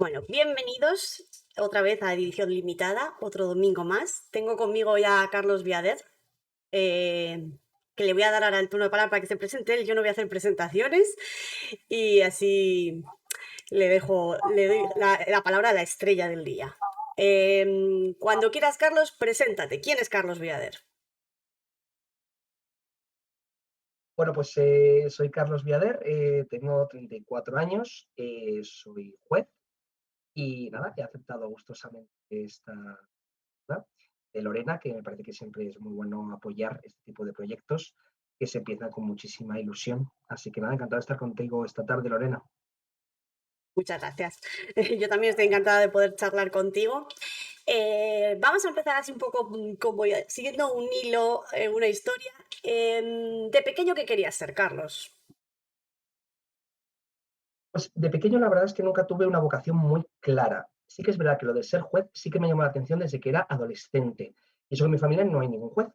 Bueno, bienvenidos otra vez a Edición Limitada, otro domingo más. Tengo conmigo ya a Carlos Viader, eh, que le voy a dar ahora el turno de palabra para que se presente él. Yo no voy a hacer presentaciones y así le doy la palabra a la estrella del día. Cuando quieras, Carlos, preséntate. ¿Quién es Carlos Viader? Bueno, pues soy Carlos Viader, tengo 34 años, soy juez y nada, he aceptado gustosamente esta ¿verdad? De Lorena, que me parece que siempre es muy bueno apoyar este tipo de proyectos que se empiezan con muchísima ilusión. Así que nada, encantado de estar contigo esta tarde, Lorena. Muchas gracias. Yo también estoy encantada de poder charlar contigo. Vamos a empezar así un poco como siguiendo un hilo, una historia. De pequeño, ¿qué querías ser, Carlos? Pues de pequeño la verdad es que nunca tuve una vocación muy clara. Sí que es verdad que lo de ser juez sí que me llamó la atención desde que era adolescente. Y eso que en mi familia no hay ningún juez.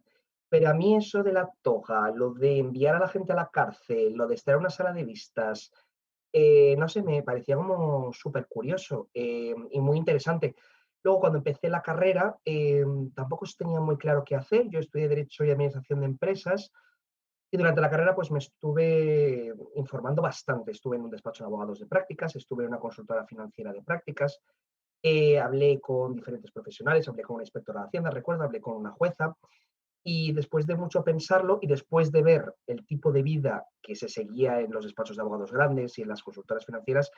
Pero a mí eso de la toga, lo de enviar a la gente a la cárcel, lo de estar en una sala de vistas, no sé, me parecía como súper curioso y muy interesante. Luego, cuando empecé la carrera, tampoco tenía muy claro qué hacer. Yo estudié Derecho y Administración de Empresas y durante la carrera pues me estuve informando bastante. Estuve en un despacho de abogados de prácticas, estuve en una consultora financiera de prácticas, hablé con diferentes profesionales, hablé con una inspectora de Hacienda, recuerdo, hablé con una jueza y después de mucho pensarlo y después de ver el tipo de vida que se seguía en los despachos de abogados grandes y en las consultoras financieras,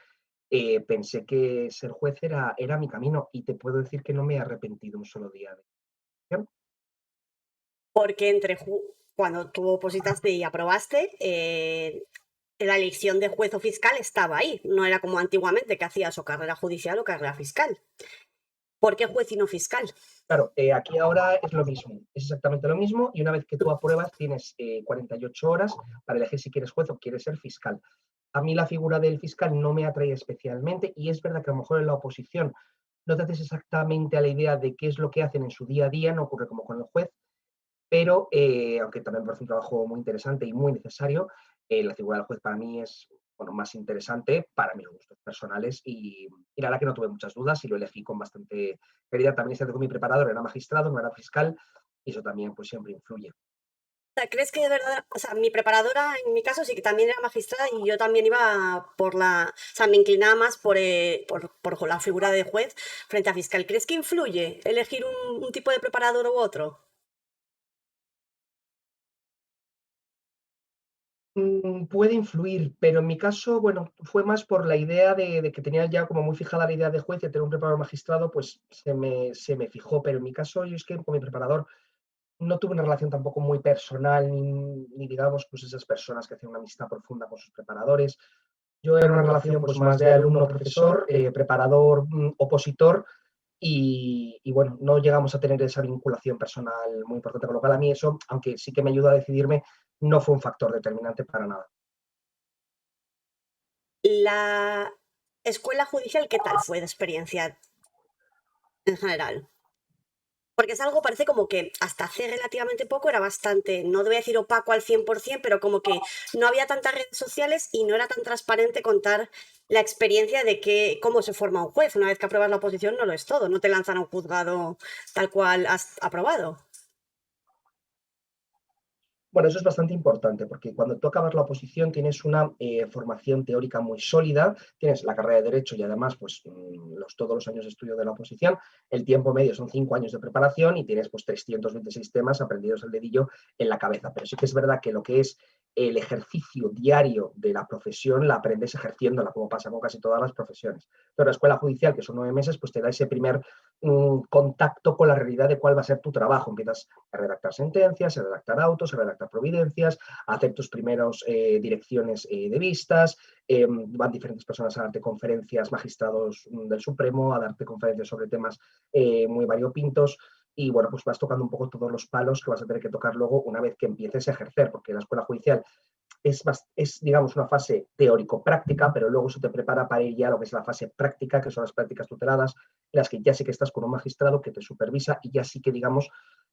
pensé que ser juez era mi camino y te puedo decir que no me he arrepentido un solo día de ello. Porque cuando tú opositaste y aprobaste, la elección de juez o fiscal estaba ahí. No era como antiguamente que hacías o carrera judicial o carrera fiscal. ¿Por qué juez y no fiscal? Claro, aquí ahora es lo mismo, es exactamente lo mismo y una vez que tú apruebas tienes 48 horas para elegir si quieres juez o quieres ser fiscal. A mí la figura del fiscal no me atrae especialmente y es verdad que a lo mejor en la oposición no te haces exactamente a la idea de qué es lo que hacen en su día a día, no ocurre como con el juez, pero aunque también me parece un trabajo muy interesante y muy necesario, la figura del juez para mí es bueno, más interesante para mis gustos personales y la verdad que no tuve muchas dudas y lo elegí con bastante claridad. También es cierto que mi preparador era magistrado, no era fiscal, y eso también pues siempre influye. O sea, ¿crees que de verdad, o sea, mi preparadora en mi caso sí que también era magistrada y yo también iba por o sea, me inclinaba más por la figura de juez frente a fiscal? ¿Crees que influye elegir un tipo de preparador u otro? Puede influir, pero en mi caso, bueno, fue más por la idea de que tenía ya como muy fijada la idea de juez y de tener un preparador magistrado, pues se me fijó, pero en mi caso yo es que con mi preparador no tuve una relación tampoco muy personal, ni digamos, pues esas personas que hacen una amistad profunda con sus preparadores. Yo era una relación pues más de alumno-profesor, preparador, opositor, y bueno, no llegamos a tener esa vinculación personal muy importante, con lo cual a mí eso, aunque sí que me ayuda a decidirme, no fue un factor determinante para nada. La escuela judicial, ¿qué tal fue de experiencia en general? Porque es algo, parece como que hasta hace relativamente poco era bastante, no te voy a decir opaco al 100%, pero como que no había tantas redes sociales y no era tan transparente contar la experiencia de cómo se forma un juez. Una vez que apruebas la oposición no lo es todo, no te lanzan a un juzgado tal cual has aprobado. Bueno, eso es bastante importante porque cuando tú acabas la oposición tienes una formación teórica muy sólida, tienes la carrera de Derecho y además pues, todos los años de estudio de la oposición, el tiempo medio son 5 años de preparación y tienes pues 326 temas aprendidos al dedillo en la cabeza. Pero sí que es verdad que lo que es el ejercicio diario de la profesión la aprendes ejerciéndola, como pasa con casi todas las profesiones. Pero la escuela judicial, que son 9 meses, pues te da ese primer contacto con la realidad de cuál va a ser tu trabajo. Empiezas a redactar sentencias, a redactar autos, a redactar providencias, a hacer tus primeros direcciones de vistas, van diferentes personas a darte conferencias, magistrados del Supremo, a darte conferencias sobre temas muy variopintos y bueno, pues vas tocando un poco todos los palos que vas a tener que tocar luego una vez que empieces a ejercer, porque la escuela judicial es, digamos, una fase teórico-práctica, pero luego eso te prepara para ir ya a lo que es la fase práctica, que son las prácticas tuteladas, en las que ya sí que estás con un magistrado que te supervisa y ya sí que, digamos,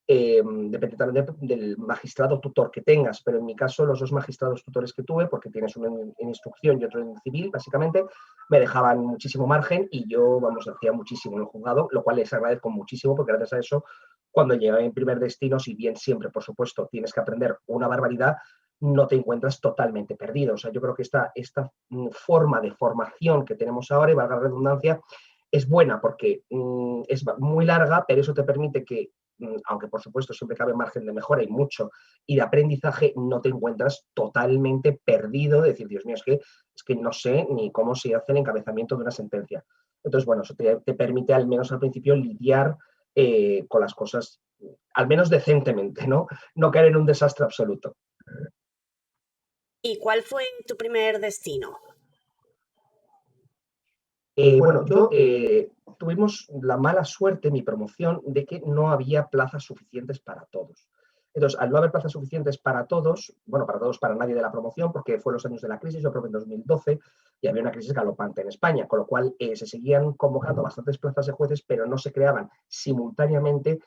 depende también del magistrado tutor que tengas, pero en mi caso los dos magistrados tutores que tuve, porque tienes uno en instrucción y otro en civil, básicamente, me dejaban muchísimo margen y yo, vamos, hacía muchísimo en el juzgado, lo cual les agradezco muchísimo porque gracias a eso, cuando llegué en primer destino, si bien siempre, por supuesto, tienes que aprender una barbaridad, no te encuentras totalmente perdido. O sea, yo creo que esta forma de formación que tenemos ahora, y valga la redundancia, es buena porque es muy larga, pero eso te permite que, aunque por supuesto siempre cabe margen de mejora y mucho, y de aprendizaje, no te encuentras totalmente perdido, de decir, Dios mío, es que no sé ni cómo se hace el encabezamiento de una sentencia. Entonces, bueno, eso te permite al menos al principio lidiar con las cosas, al menos decentemente, ¿no? No caer en un desastre absoluto. ¿Y cuál fue tu primer destino? Bueno, yo tuvimos la mala suerte, mi promoción, de que no había plazas suficientes para todos. Entonces, al no haber plazas suficientes para todos, bueno, para todos, para nadie de la promoción, porque fue los años de la crisis, yo creo que en 2012, y había una crisis galopante en España, con lo cual se seguían convocando bastantes plazas de jueces, pero no se creaban simultáneamente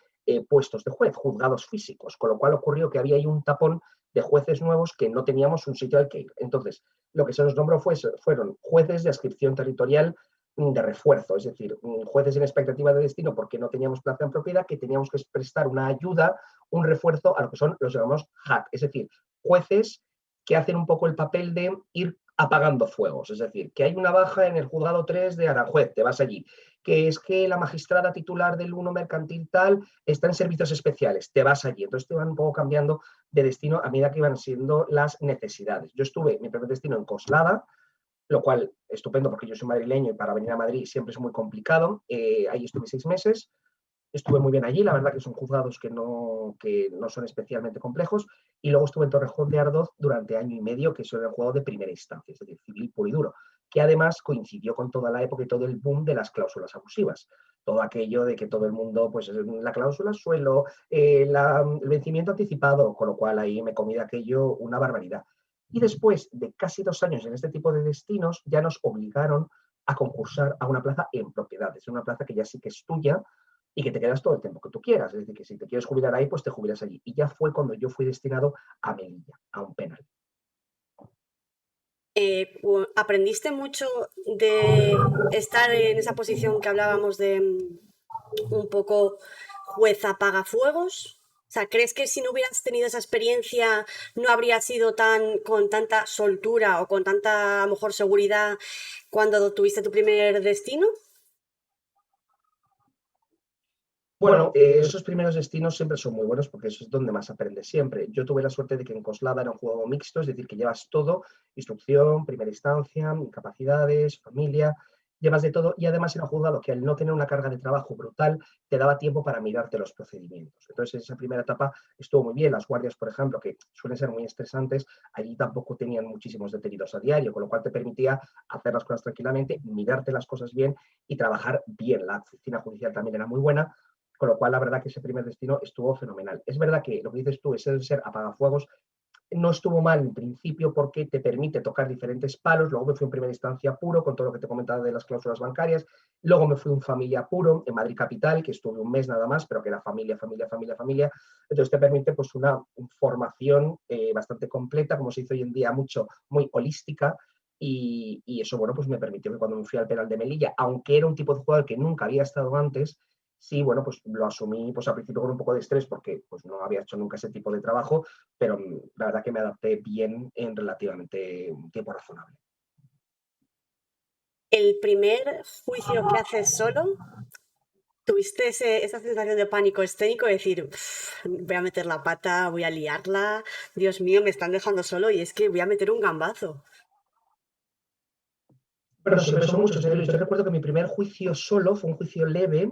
puestos de juez, juzgados físicos, con lo cual ocurrió que había ahí un tapón de jueces nuevos que no teníamos un sitio al que ir. Entonces, lo que se nos nombró fueron jueces de adscripción territorial de refuerzo, es decir, jueces en expectativa de destino porque no teníamos plaza en propiedad, que teníamos que prestar una ayuda, un refuerzo a lo que son los llamamos HAC, es decir, jueces que hacen un poco el papel de ir apagando fuegos, es decir, que hay una baja en el juzgado 3 de Aranjuez, te vas allí, que es que la magistrada titular del 1 mercantil tal está en servicios especiales, te vas allí, entonces te van un poco cambiando de destino a medida que iban siendo las necesidades. Yo estuve, mi primer destino en Coslada, lo cual estupendo porque yo soy madrileño y para venir a Madrid siempre es muy complicado. Ahí estuve 6 meses, estuve muy bien allí, la verdad que son juzgados que no son especialmente complejos, y luego estuve en Torrejón de Ardoz durante año y medio, que es el juzgado de primera instancia, es decir, civil puro y duro, que además coincidió con toda la época y todo el boom de las cláusulas abusivas. Todo aquello de que todo el mundo, pues la cláusula suelo, el vencimiento anticipado, con lo cual ahí me comí de aquello una barbaridad. Y después de casi 2 años en este tipo de destinos, ya nos obligaron a concursar a una plaza en propiedades, una plaza que ya sí que es tuya y que te quedas todo el tiempo que tú quieras. Es decir, que si te quieres jubilar ahí, pues te jubilas allí. Y ya fue cuando yo fui destinado a Melilla, a un penal. ¿Aprendiste mucho de estar en esa posición que hablábamos de un poco juez apagafuegos? O sea, ¿crees que si no hubieras tenido esa experiencia no habría sido tan con tanta soltura o con tanta, a lo mejor, seguridad cuando tuviste tu primer destino? Bueno, esos primeros destinos siempre son muy buenos porque eso es donde más aprendes siempre. Yo tuve la suerte de que en Coslada era un juego mixto, es decir, que llevas todo, instrucción, primera instancia, incapacidades, familia, llevas de todo y además era un juzgado que al no tener una carga de trabajo brutal te daba tiempo para mirarte los procedimientos. Entonces esa primera etapa estuvo muy bien. Las guardias, por ejemplo, que suelen ser muy estresantes, allí tampoco tenían muchísimos detenidos a diario, con lo cual te permitía hacer las cosas tranquilamente, mirarte las cosas bien y trabajar bien. La oficina judicial también era muy buena, con lo cual, la verdad que ese primer destino estuvo fenomenal. Es verdad que lo que dices tú, ese ser apagafuegos, no estuvo mal en principio porque te permite tocar diferentes palos. Luego me fui en primera instancia puro, con todo lo que te comentaba de las cláusulas bancarias. Luego me fui en familia puro, en Madrid Capital, que estuve un mes nada más, pero que era familia, familia, familia, familia. Entonces te permite pues una formación bastante completa, como se dice hoy en día, mucho, muy holística. Y eso, bueno, pues me permitió que cuando me fui al penal de Melilla, aunque era un tipo de jugador que nunca había estado antes, sí, bueno, pues lo asumí pues al principio con un poco de estrés porque pues no había hecho nunca ese tipo de trabajo, pero la verdad que me adapté bien en relativamente un tiempo razonable. El primer juicio que haces solo, ¿tuviste esa sensación de pánico escénico de decir, voy a meter la pata, voy a liarla, Dios mío, me están dejando solo y es que voy a meter un gambazo? Bueno, siempre son muchos. Yo recuerdo que mi primer juicio solo fue un juicio leve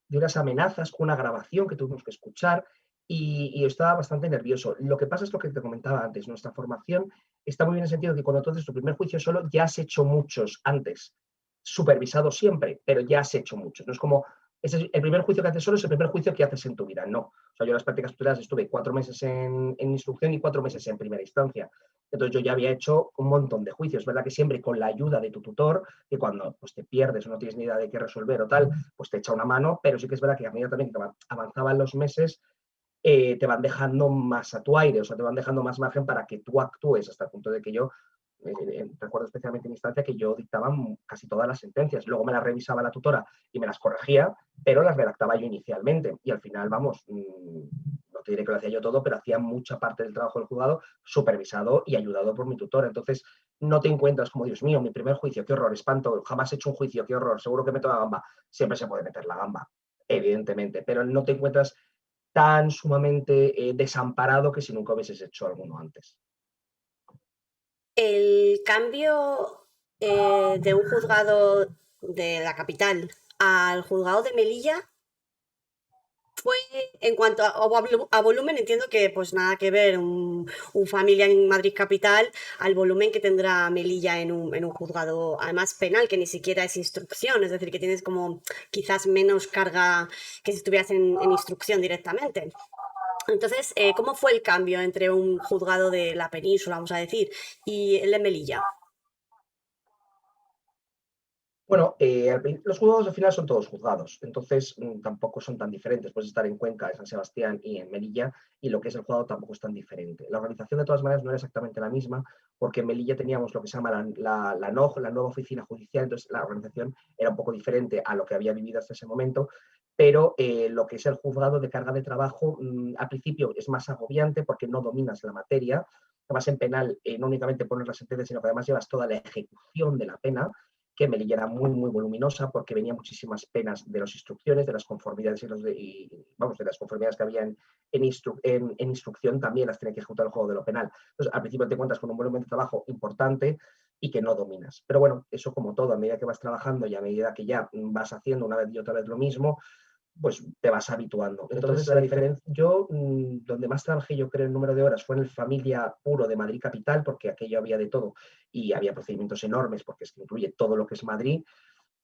de unas amenazas con una grabación que tuvimos que escuchar y yo estaba bastante nervioso. Lo que pasa es lo que te comentaba antes, nuestra formación está muy bien en el sentido de que cuando tú haces tu primer juicio solo ya has hecho muchos antes, supervisado siempre, pero ya has hecho muchos. No es como el primer juicio que haces solo es el primer juicio que haces en tu vida, no. O sea, yo en las prácticas tuteladas estuve 4 meses en instrucción y 4 meses en primera instancia. Entonces yo ya había hecho un montón de juicios. Es verdad que siempre con la ayuda de tu tutor, que cuando pues, te pierdes o no tienes ni idea de qué resolver o tal, pues te echa una mano, pero sí que es verdad que a medida también que avanzaban los meses, te van dejando más a tu aire, o sea, te van dejando más margen para que tú actúes, hasta el punto de que yo, recuerdo especialmente en instancia que yo dictaba casi todas las sentencias, luego me las revisaba la tutora y me las corregía, pero las redactaba yo inicialmente, y al final, vamos, no te diré que lo hacía yo todo, pero hacía mucha parte del trabajo del juzgado supervisado y ayudado por mi tutor. Entonces, no te encuentras como, Dios mío, mi primer juicio, qué horror, espanto, jamás he hecho un juicio, qué horror, seguro que meto la gamba. Siempre se puede meter la gamba, evidentemente, pero no te encuentras tan sumamente desamparado que si nunca hubieses hecho alguno antes. El cambio de un juzgado de la capital al juzgado de Melilla fue, en cuanto a volumen, entiendo que pues nada que ver un familia en Madrid capital al volumen que tendrá Melilla en un juzgado, además penal, que ni siquiera es instrucción, es decir, que tienes como quizás menos carga que si estuvieras en instrucción directamente. Entonces, ¿cómo fue el cambio entre un juzgado de la península, vamos a decir, y el de Melilla? Bueno, los juzgados al final son todos juzgados, entonces tampoco son tan diferentes. Puedes estar en Cuenca, en San Sebastián y en Melilla, y lo que es el juzgado tampoco es tan diferente. La organización, de todas maneras, no era exactamente la misma, porque en Melilla teníamos lo que se llama la NOJ, la nueva oficina judicial, entonces la organización era un poco diferente a lo que había vivido hasta ese momento, pero lo que es el juzgado de carga de trabajo, al principio es más agobiante porque no dominas la materia. Además, en penal no únicamente pones la sentencia, sino que además llevas toda la ejecución de la pena, que Melilla era muy, muy voluminosa porque venía muchísimas penas de las instrucciones, de las conformidades vamos, de las conformidades que había en instrucción, también las tenía que ejecutar el juego de lo penal. Entonces, al principio te encuentras con un volumen de trabajo importante y que no dominas. Pero bueno, eso como todo, a medida que vas trabajando y a medida que ya vas haciendo una vez y otra vez lo mismo, pues te vas habituando. Entonces, la diferencia, yo, donde más trabajé, yo creo, el número de horas fue en el familia puro de Madrid Capital, porque aquello había de todo y había procedimientos enormes, porque es que incluye todo lo que es Madrid.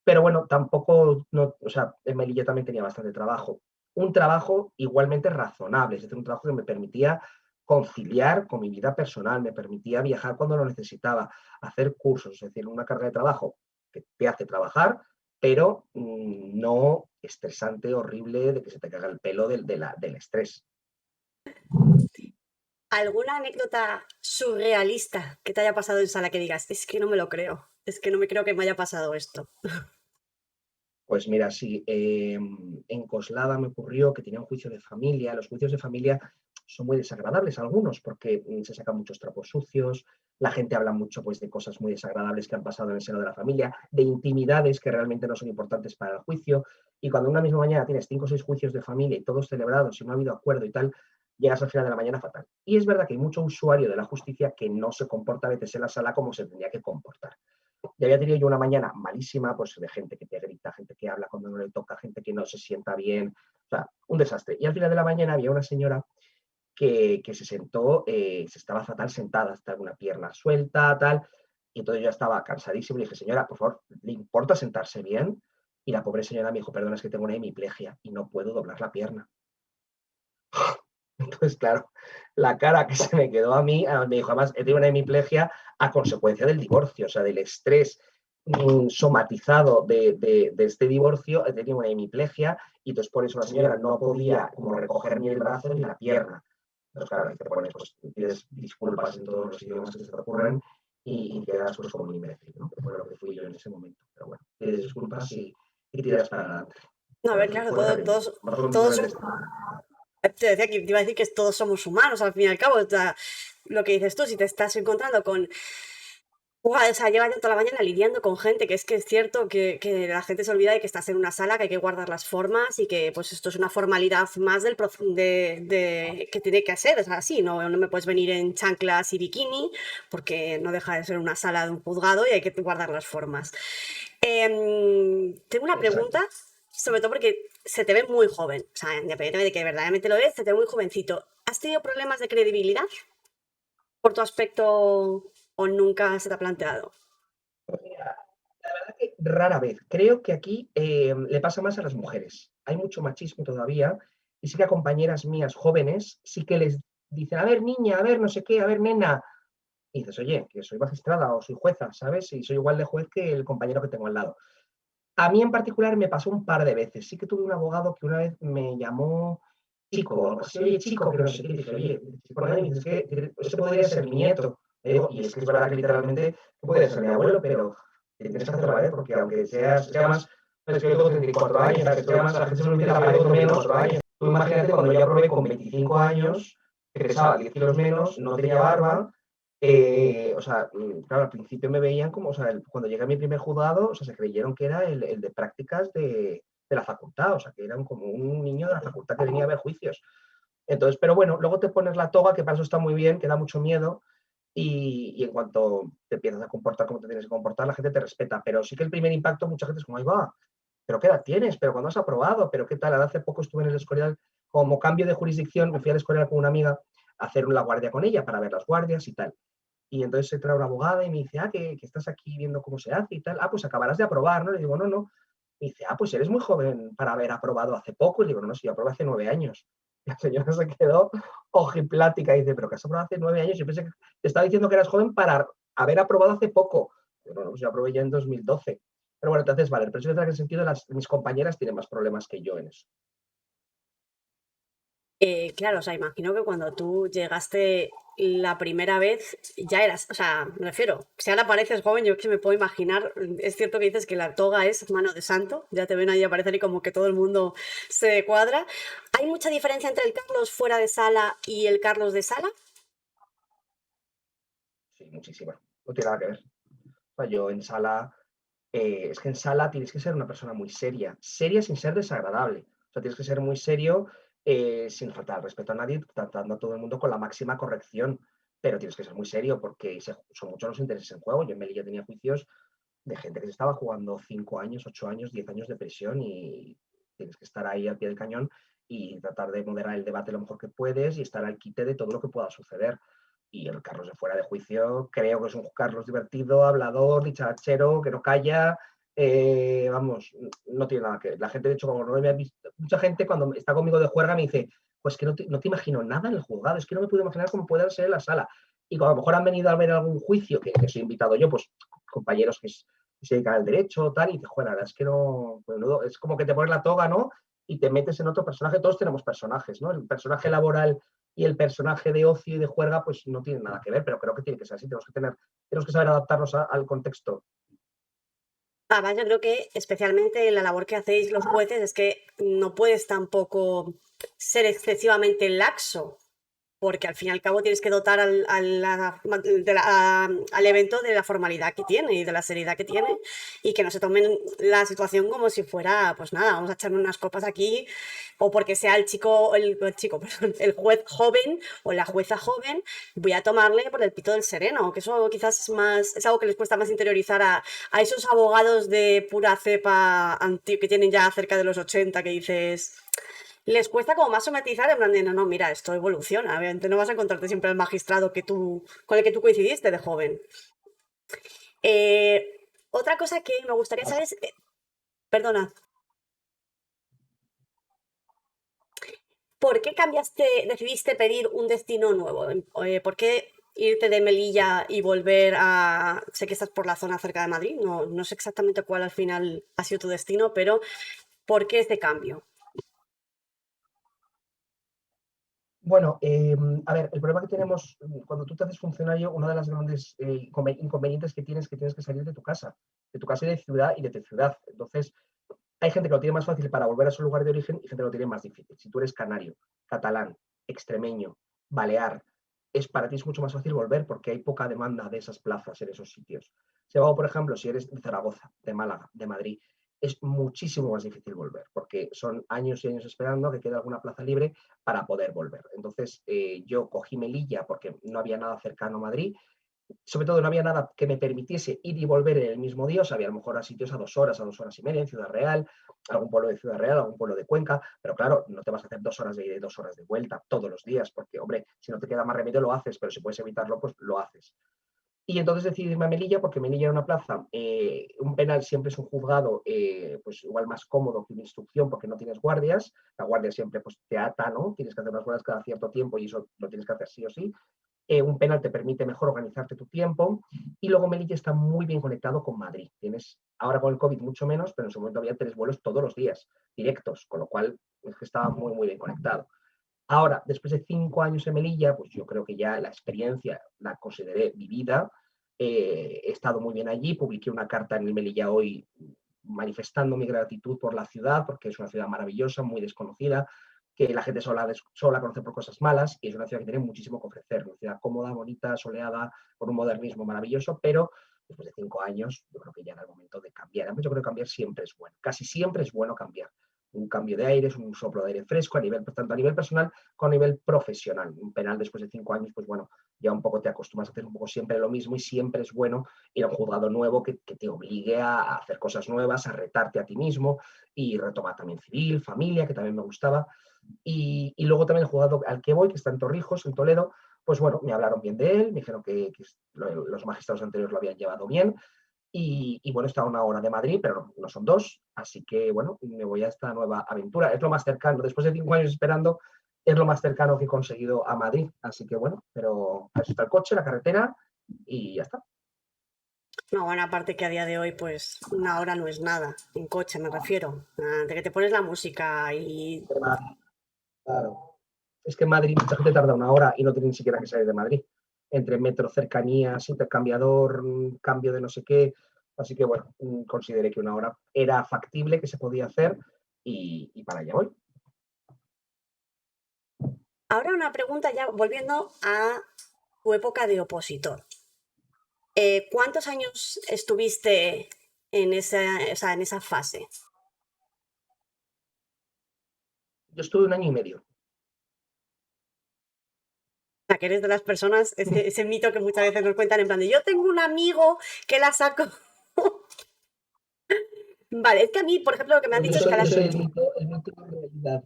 Pero bueno, tampoco, no, o sea, en Melilla también tenía bastante trabajo. Un trabajo igualmente razonable, es decir, un trabajo que me permitía conciliar con mi vida personal, me permitía viajar cuando lo necesitaba, hacer cursos, es decir, una carga de trabajo que te hace trabajar, pero no estresante, horrible, de que se te caga el pelo del estrés. ¿Alguna anécdota surrealista que te haya pasado en sala que digas, es que no me lo creo, es que no me creo que me haya pasado esto? Pues mira, sí, en Coslada me ocurrió que tenía un juicio de familia. Los juicios de familia son muy desagradables algunos porque se sacan muchos trapos sucios, la gente habla mucho pues, de cosas muy desagradables que han pasado en el seno de la familia, de intimidades que realmente no son importantes para el juicio. Y cuando una misma mañana tienes 5 o 6 juicios de familia y todos celebrados y no ha habido acuerdo y tal, llegas al final de la mañana fatal. Y es verdad que hay mucho usuario de la justicia que no se comporta a veces en la sala como se tendría que comportar. Ya había tenido yo una mañana malísima, pues de gente que te grita, gente que habla cuando no le toca, gente que no se sienta bien, o sea, un desastre. Y al final de la mañana había una señora que se sentó, se estaba fatal sentada, hasta una pierna suelta, tal, y entonces yo estaba cansadísimo y dije, señora, por favor, ¿le importa sentarse bien? Y la pobre señora me dijo, perdona, es que tengo una hemiplegia y no puedo doblar la pierna. Entonces, claro, la cara que se me quedó a mí, me dijo, además, he tenido una hemiplegia a consecuencia del divorcio, o sea, del estrés somatizado de este divorcio, he tenido una hemiplegia y entonces por eso la señora no podía como recoger ni el brazo ni la pierna. Entonces, claro, te pones, pues, pides disculpas en todos los idiomas que se te ocurren y quedas pues como un imbécil, ¿no? Que fue lo que fui yo en ese momento. Pero bueno, pides disculpas y tiras para adelante. No, a Pero ver, sí, claro, fue terrible. todos, Más o todos, menos, te decía que te iba a decir que todos somos humanos, al fin y al cabo, o sea, lo que dices tú, si te estás encontrando con o sea, llevas toda la mañana lidiando con gente, que es cierto que la gente se olvida de que estás en una sala, que hay que guardar las formas y que pues esto es una formalidad más que tiene que ser, es así, no me puedes venir en chanclas y bikini porque no deja de ser una sala de un juzgado y hay que guardar las formas. Tengo una exacto. pregunta, sobre todo porque se te ve muy joven, o sea, independientemente de que verdaderamente lo eres, se te ve muy jovencito. ¿Has tenido problemas de credibilidad por tu aspecto o nunca se te ha planteado? que rara vez. Creo que aquí le pasa más a las mujeres. Hay mucho machismo todavía y sí que a compañeras mías jóvenes sí que les dicen, a ver, niña, a ver, no sé qué, a ver, nena. Y dices, oye, que soy magistrada o soy jueza, ¿sabes? Y soy igual de juez que el compañero que tengo al lado. A mí en particular me pasó un par de veces. Sí que tuve un abogado que una vez me llamó chico o algo así, oye, chico, que no sé qué. Dije, oye, por ahí, dices que este podría ser mi nieto. Le digo, y es que es verdad que literalmente podría ser mi abuelo, pero tienes que hacerlo valer, porque aunque seas, es que además, es que yo tengo 34 años, ¿sabes? Es que además la gente se me olvida que aparento menos 4 años. Tú imagínate cuando yo aprobé con 25 años, que pesaba 10 kilos menos, no tenía barba, o sea, claro, al principio me veían como, o sea, cuando llegué a mi primer juzgado, o sea, se creyeron que era el de prácticas de la facultad, o sea, que eran como un niño de la facultad que venía a ver juicios. Entonces, pero bueno, luego te pones la toga, que para eso está muy bien, que da mucho miedo, y en cuanto te empiezas a comportar como te tienes que comportar, la gente te respeta. Pero sí que el primer impacto, mucha gente es como, ahí va, ¿pero qué edad tienes? ¿Pero cuándo has aprobado? ¿Pero qué tal? Ahora hace poco estuve en el Escorial, como cambio de jurisdicción, me fui al Escorial con una amiga a hacer la guardia con ella para ver las guardias y tal. Y entonces se trae una abogada y me dice, que estás aquí viendo cómo se hace y tal. Pues acabarás de aprobar, ¿no? Le digo, no, no. Me dice, pues eres muy joven para haber aprobado hace poco. Y le digo, no, no, si yo aprobé hace 9 años. Y la señora se quedó ojiplática y dice, pero que has aprobado hace 9 años. Yo pensé que te estaba diciendo que eras joven para haber aprobado hace poco. Digo, no, pues yo aprobé ya en 2012. Pero bueno, entonces, vale, pero sí que en ese sentido mis compañeras tienen más problemas que yo en eso. Claro, o sea, imagino que cuando tú llegaste la primera vez ya eras, o sea, me refiero, si ahora pareces joven, yo que me puedo imaginar, es cierto que dices que la toga es mano de santo, ya te ven ahí aparecer y como que todo el mundo se cuadra. ¿Hay mucha diferencia entre el Carlos fuera de sala y el Carlos de sala? Sí, muchísima. No tiene nada que ver. O sea, yo en sala, es que en sala tienes que ser una persona muy seria, seria sin ser desagradable. O sea, tienes que ser muy serio, sin faltar al respeto a nadie, tratando a todo el mundo con la máxima corrección. Pero tienes que ser muy serio porque son muchos los intereses en juego. Yo en Melilla tenía juicios de gente que se estaba jugando 5 años, 8 años, 10 años de prisión y tienes que estar ahí al pie del cañón y tratar de moderar el debate lo mejor que puedes y estar al quite de todo lo que pueda suceder. Y el Carlos de fuera de juicio creo que es un Carlos divertido, hablador, dicharachero, que no calla. Vamos, no tiene nada que ver. La gente, de hecho, como no me ha visto, mucha gente cuando está conmigo de juerga me dice, pues que no te imagino nada en el juzgado, es que no me puedo imaginar cómo puede ser en la sala. Y cuando a lo mejor han venido a ver algún juicio que soy invitado yo, pues compañeros que se dedican al derecho, tal, y dices, joder, la verdad es que no, bueno, es como que te pones la toga, ¿no? Y te metes en otro personaje, todos tenemos personajes, ¿no? El personaje laboral y el personaje de ocio y de juerga, pues no tienen nada que ver, pero creo que tiene que ser así, tenemos que saber adaptarnos al contexto. Además, yo creo que especialmente la labor que hacéis los jueces es que no puedes tampoco ser excesivamente laxo, porque al fin y al cabo tienes que dotar al evento de la formalidad que tiene y de la seriedad que tiene y que no se tomen la situación como si fuera, pues nada, vamos a echarme unas copas aquí o porque sea el chico, perdón, el juez joven o la jueza joven, voy a tomarle por el pito del sereno, que eso quizás es algo que les cuesta más interiorizar a esos abogados de pura cepa que tienen ya cerca de los 80 que dices les cuesta como más somatizar en plan de, no, no, mira, esto evoluciona, obviamente no vas a encontrarte siempre el magistrado con el que tú coincidiste de joven. Otra cosa que me gustaría saber es, perdona, ¿por qué decidiste pedir un destino nuevo? ¿Por qué irte de Melilla y volver a... Sé que estás por la zona cerca de Madrid, no, no sé exactamente cuál al final ha sido tu destino, pero ¿por qué este cambio? Bueno, a ver, el problema que tenemos cuando tú te haces funcionario, una de las grandes inconvenientes que tienes que salir de tu casa y de ciudad y de tu ciudad. Entonces, hay gente que lo tiene más fácil para volver a su lugar de origen y gente que lo tiene más difícil. Si tú eres canario, catalán, extremeño, balear, para ti es mucho más fácil volver porque hay poca demanda de esas plazas en esos sitios. Si luego, por ejemplo, si eres de Zaragoza, de Málaga, de Madrid, es muchísimo más difícil volver porque son años y años esperando a que quede alguna plaza libre para poder volver. Entonces, yo cogí Melilla porque no había nada cercano a Madrid, sobre todo no había nada que me permitiese ir y volver en el mismo día, o sea, había a lo mejor a sitios a 2 horas y media en Ciudad Real, algún pueblo de Ciudad Real, algún pueblo de Cuenca, pero claro, no te vas a hacer 2 horas de ida y 2 horas de vuelta todos los días, porque, hombre, si no te queda más remedio lo haces, pero si puedes evitarlo, pues lo haces. Y entonces decidí irme a Melilla porque Melilla era una plaza, un penal siempre es un juzgado pues igual más cómodo que una instrucción porque no tienes guardias, la guardia siempre pues te ata, ¿no? Tienes que hacer las guardias cada cierto tiempo y eso lo tienes que hacer sí o sí. Un penal te permite mejor organizarte tu tiempo y luego Melilla está muy bien conectado con Madrid. Tienes ahora con el COVID mucho menos, pero en su momento había 3 vuelos todos los días directos, con lo cual es que estaba muy, muy bien conectado. Ahora, después de 5 años en Melilla, pues yo creo que ya la experiencia la consideré vivida. He estado muy bien allí, publiqué una carta en el Melilla Hoy manifestando mi gratitud por la ciudad, porque es una ciudad maravillosa, muy desconocida, que la gente solo la conoce por cosas malas, y es una ciudad que tiene muchísimo que ofrecer, una ciudad cómoda, bonita, soleada, con un modernismo maravilloso, pero después de 5 años yo creo que ya era el momento de cambiar. Además, yo creo que cambiar siempre es bueno, casi siempre es bueno cambiar. Un cambio de aire, es un soplo de aire fresco, tanto a nivel personal como a nivel profesional. Un penal después de 5 años, pues bueno, ya un poco te acostumbras a hacer un poco siempre lo mismo y siempre es bueno ir a un juzgado nuevo que te obligue a hacer cosas nuevas, a retarte a ti mismo y retomar también civil, familia, que también me gustaba. Y luego también el juzgado al que voy, que está en Torrijos, en Toledo, pues bueno, me hablaron bien de él, me dijeron que los magistrados anteriores lo habían llevado bien y bueno, está a 1 hora de Madrid, pero no son 2, así que bueno, me voy a esta nueva aventura. Es lo más cercano, después de 5 años esperando, es lo más cercano que he conseguido a Madrid, así que bueno, pero eso está el coche, la carretera y ya está. No, bueno, aparte que a día de hoy, pues 1 hora no es nada, en coche me refiero. De que te pones la música y... Claro. Es que en Madrid mucha gente tarda 1 hora y no tiene ni siquiera que salir de Madrid. Entre metro, cercanías, intercambiador, cambio de no sé qué. Así que bueno, consideré que 1 hora era factible, que se podía hacer y para allá voy. Ahora una pregunta ya volviendo a tu época de opositor. ¿Cuántos años estuviste en esa, o sea, en esa fase? Yo estuve 1 año y medio. O sea, que eres de las personas, ese mito que muchas veces nos cuentan en plan de yo tengo un amigo que la sacó. Vale, es que a mí, por ejemplo, lo que me han Yo dicho es que soy, a yo las... soy el mito de realidad.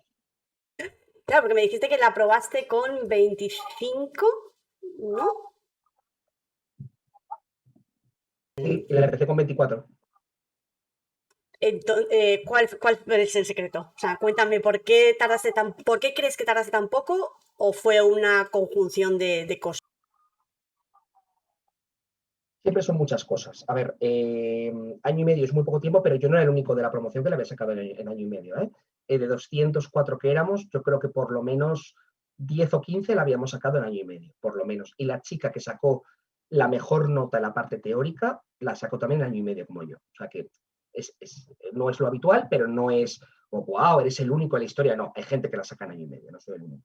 Claro, porque me dijiste que la probaste con 25, ¿no? Sí, y la empecé con 24. Entonces, ¿cuál es el secreto? O sea, cuéntame, ¿por qué crees que tardaste tan poco o fue una conjunción de cosas? Siempre son muchas cosas. A ver, 1 año y medio es muy poco tiempo, pero yo no era el único de la promoción que la había sacado en 1 año y medio. De 204 que éramos, yo creo que por lo menos 10 o 15 la habíamos sacado en 1 año y medio, por lo menos. Y la chica que sacó la mejor nota en la parte teórica, la sacó también en 1 año y medio como yo. O sea que no es lo habitual, pero no es como, wow, eres el único en la historia. No, hay gente que la saca en 1 año y medio, no soy el único.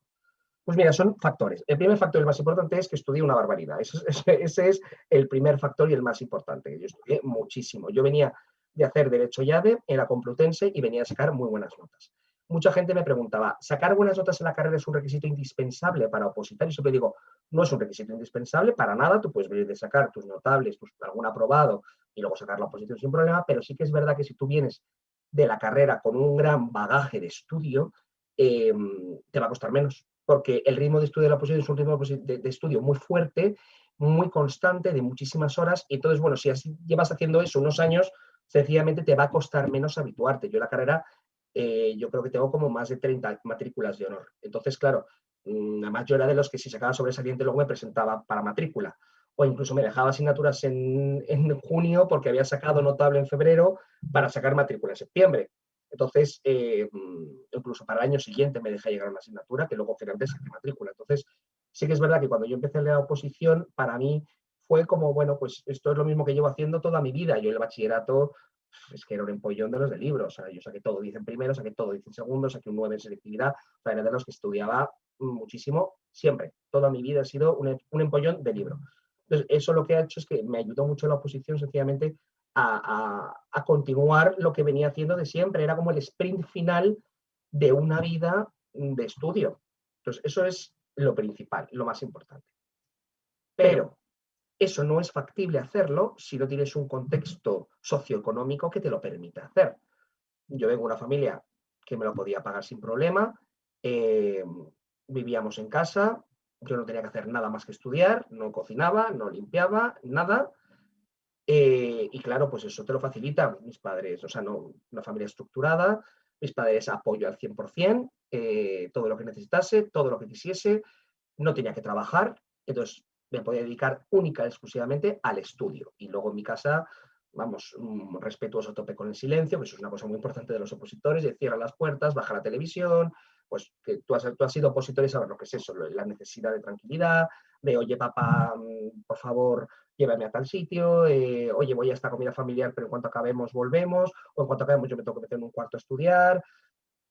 Pues mira, son factores. El primer factor, el más importante, es que estudié una barbaridad. Ese es el primer factor y el más importante. Yo estudié muchísimo. Yo venía de hacer Derecho llave en la Complutense y venía a sacar muy buenas notas. Mucha gente me preguntaba, ¿sacar buenas notas en la carrera es un requisito indispensable para opositar? Y siempre digo, no es un requisito indispensable para nada. Tú puedes venir de sacar tus notables, algún aprobado y luego sacar la oposición sin problema, pero sí que es verdad que si tú vienes de la carrera con un gran bagaje de estudio, te va a costar menos porque el ritmo de estudio de la oposición es un ritmo de estudio muy fuerte, muy constante, de muchísimas horas, y entonces, bueno, si así llevas haciendo eso unos años, sencillamente te va a costar menos habituarte. Yo la carrera, yo creo que tengo como más de 30 matrículas de honor. Entonces, claro, además yo era de los que si sacaba sobresaliente luego me presentaba para matrícula, o incluso me dejaba asignaturas en junio porque había sacado notable en febrero para sacar matrícula en septiembre. Entonces, incluso para el año siguiente me dejé llegar una asignatura que luego finalmente saqué matrícula. Entonces, sí que es verdad que cuando yo empecé la oposición, para mí fue como, bueno, pues esto es lo mismo que llevo haciendo toda mi vida. Yo el bachillerato es que era un empollón de los de libros. O sea, yo saqué todo 10 en primero, saqué todo 10 en segundo, saqué un 9 en selectividad. O sea, era de los que estudiaba muchísimo siempre. Toda mi vida ha sido un empollón de libro. Entonces, eso lo que ha hecho es que me ayudó mucho la oposición sencillamente a continuar lo que venía haciendo de siempre. Era como el sprint final de una vida de estudio. Entonces, eso es lo principal, lo más importante. Pero eso no es factible hacerlo si no tienes un contexto socioeconómico que te lo permita hacer. Yo vengo de una familia que me lo podía pagar sin problema, vivíamos en casa, Yo no tenía que hacer nada más que estudiar, no cocinaba, no limpiaba, nada. Y claro, pues eso te lo facilita mis padres, o sea, no, una familia estructurada, mis padres apoyo al 100%, todo lo que necesitase, todo lo que quisiese, no tenía que trabajar, entonces me podía dedicar única y exclusivamente al estudio. Y luego en mi casa, vamos, respetuoso a tope con el silencio, que eso es una cosa muy importante de los opositores, de cierra las puertas, baja la televisión, pues que tú has sido opositor y sabes lo que es eso, la necesidad de tranquilidad, de oye papá, por favor, llévame a tal sitio, oye, voy a esta comida familiar, pero en cuanto acabemos volvemos, o en cuanto acabemos yo me tengo que meter en un cuarto a estudiar,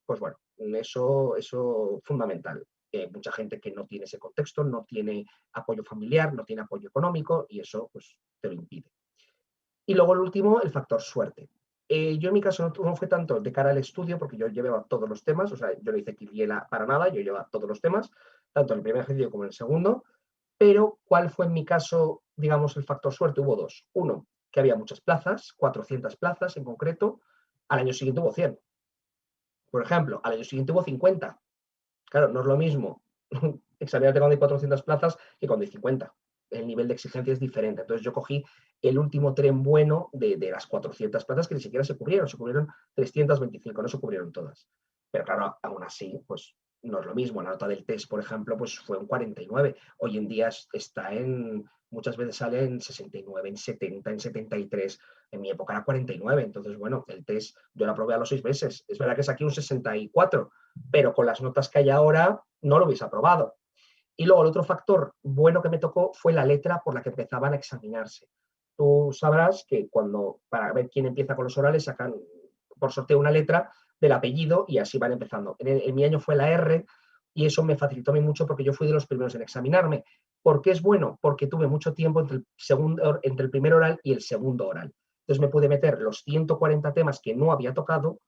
pues bueno, eso fundamental. Mucha gente que no tiene ese contexto, no tiene apoyo familiar, no tiene apoyo económico y eso pues te lo impide. Y luego el último, el factor suerte. Yo en mi caso no fue tanto de cara al estudio, porque yo llevaba todos los temas, o sea, yo no hice quiniela para nada, yo llevaba todos los temas, tanto en el primer ejercicio como en el segundo, pero ¿cuál fue en mi caso, digamos, el factor suerte? Hubo dos. Uno, que había muchas plazas, 400 plazas en concreto, al año siguiente hubo 100. Por ejemplo, al año siguiente hubo 50. Claro, no es lo mismo examinarte cuando hay 400 plazas que cuando hay 50. El nivel de exigencia es diferente. Entonces yo cogí el último tren bueno de las 400 plazas que ni siquiera se cubrieron 325, no se cubrieron todas. Pero claro, aún así, pues no es lo mismo. La nota del test, por ejemplo, pues fue un 49. Hoy en día está muchas veces sale en 69, en 70, en 73. En mi época era 49. Entonces, bueno, el test yo lo aprobé a los 6 meses. Es verdad que saqué un 64, pero con las notas que hay ahora no lo hubiese aprobado. Y luego el otro factor bueno que me tocó fue la letra por la que empezaban a examinarse. Tú sabrás que cuando, para ver quién empieza con los orales, sacan por sorteo una letra del apellido y así van empezando. En mi año fue la R y eso me facilitó a mí mucho porque yo fui de los primeros en examinarme. ¿Por qué es bueno? Porque tuve mucho tiempo entre el primer oral y el segundo oral. Entonces me pude meter los 140 temas que no había tocado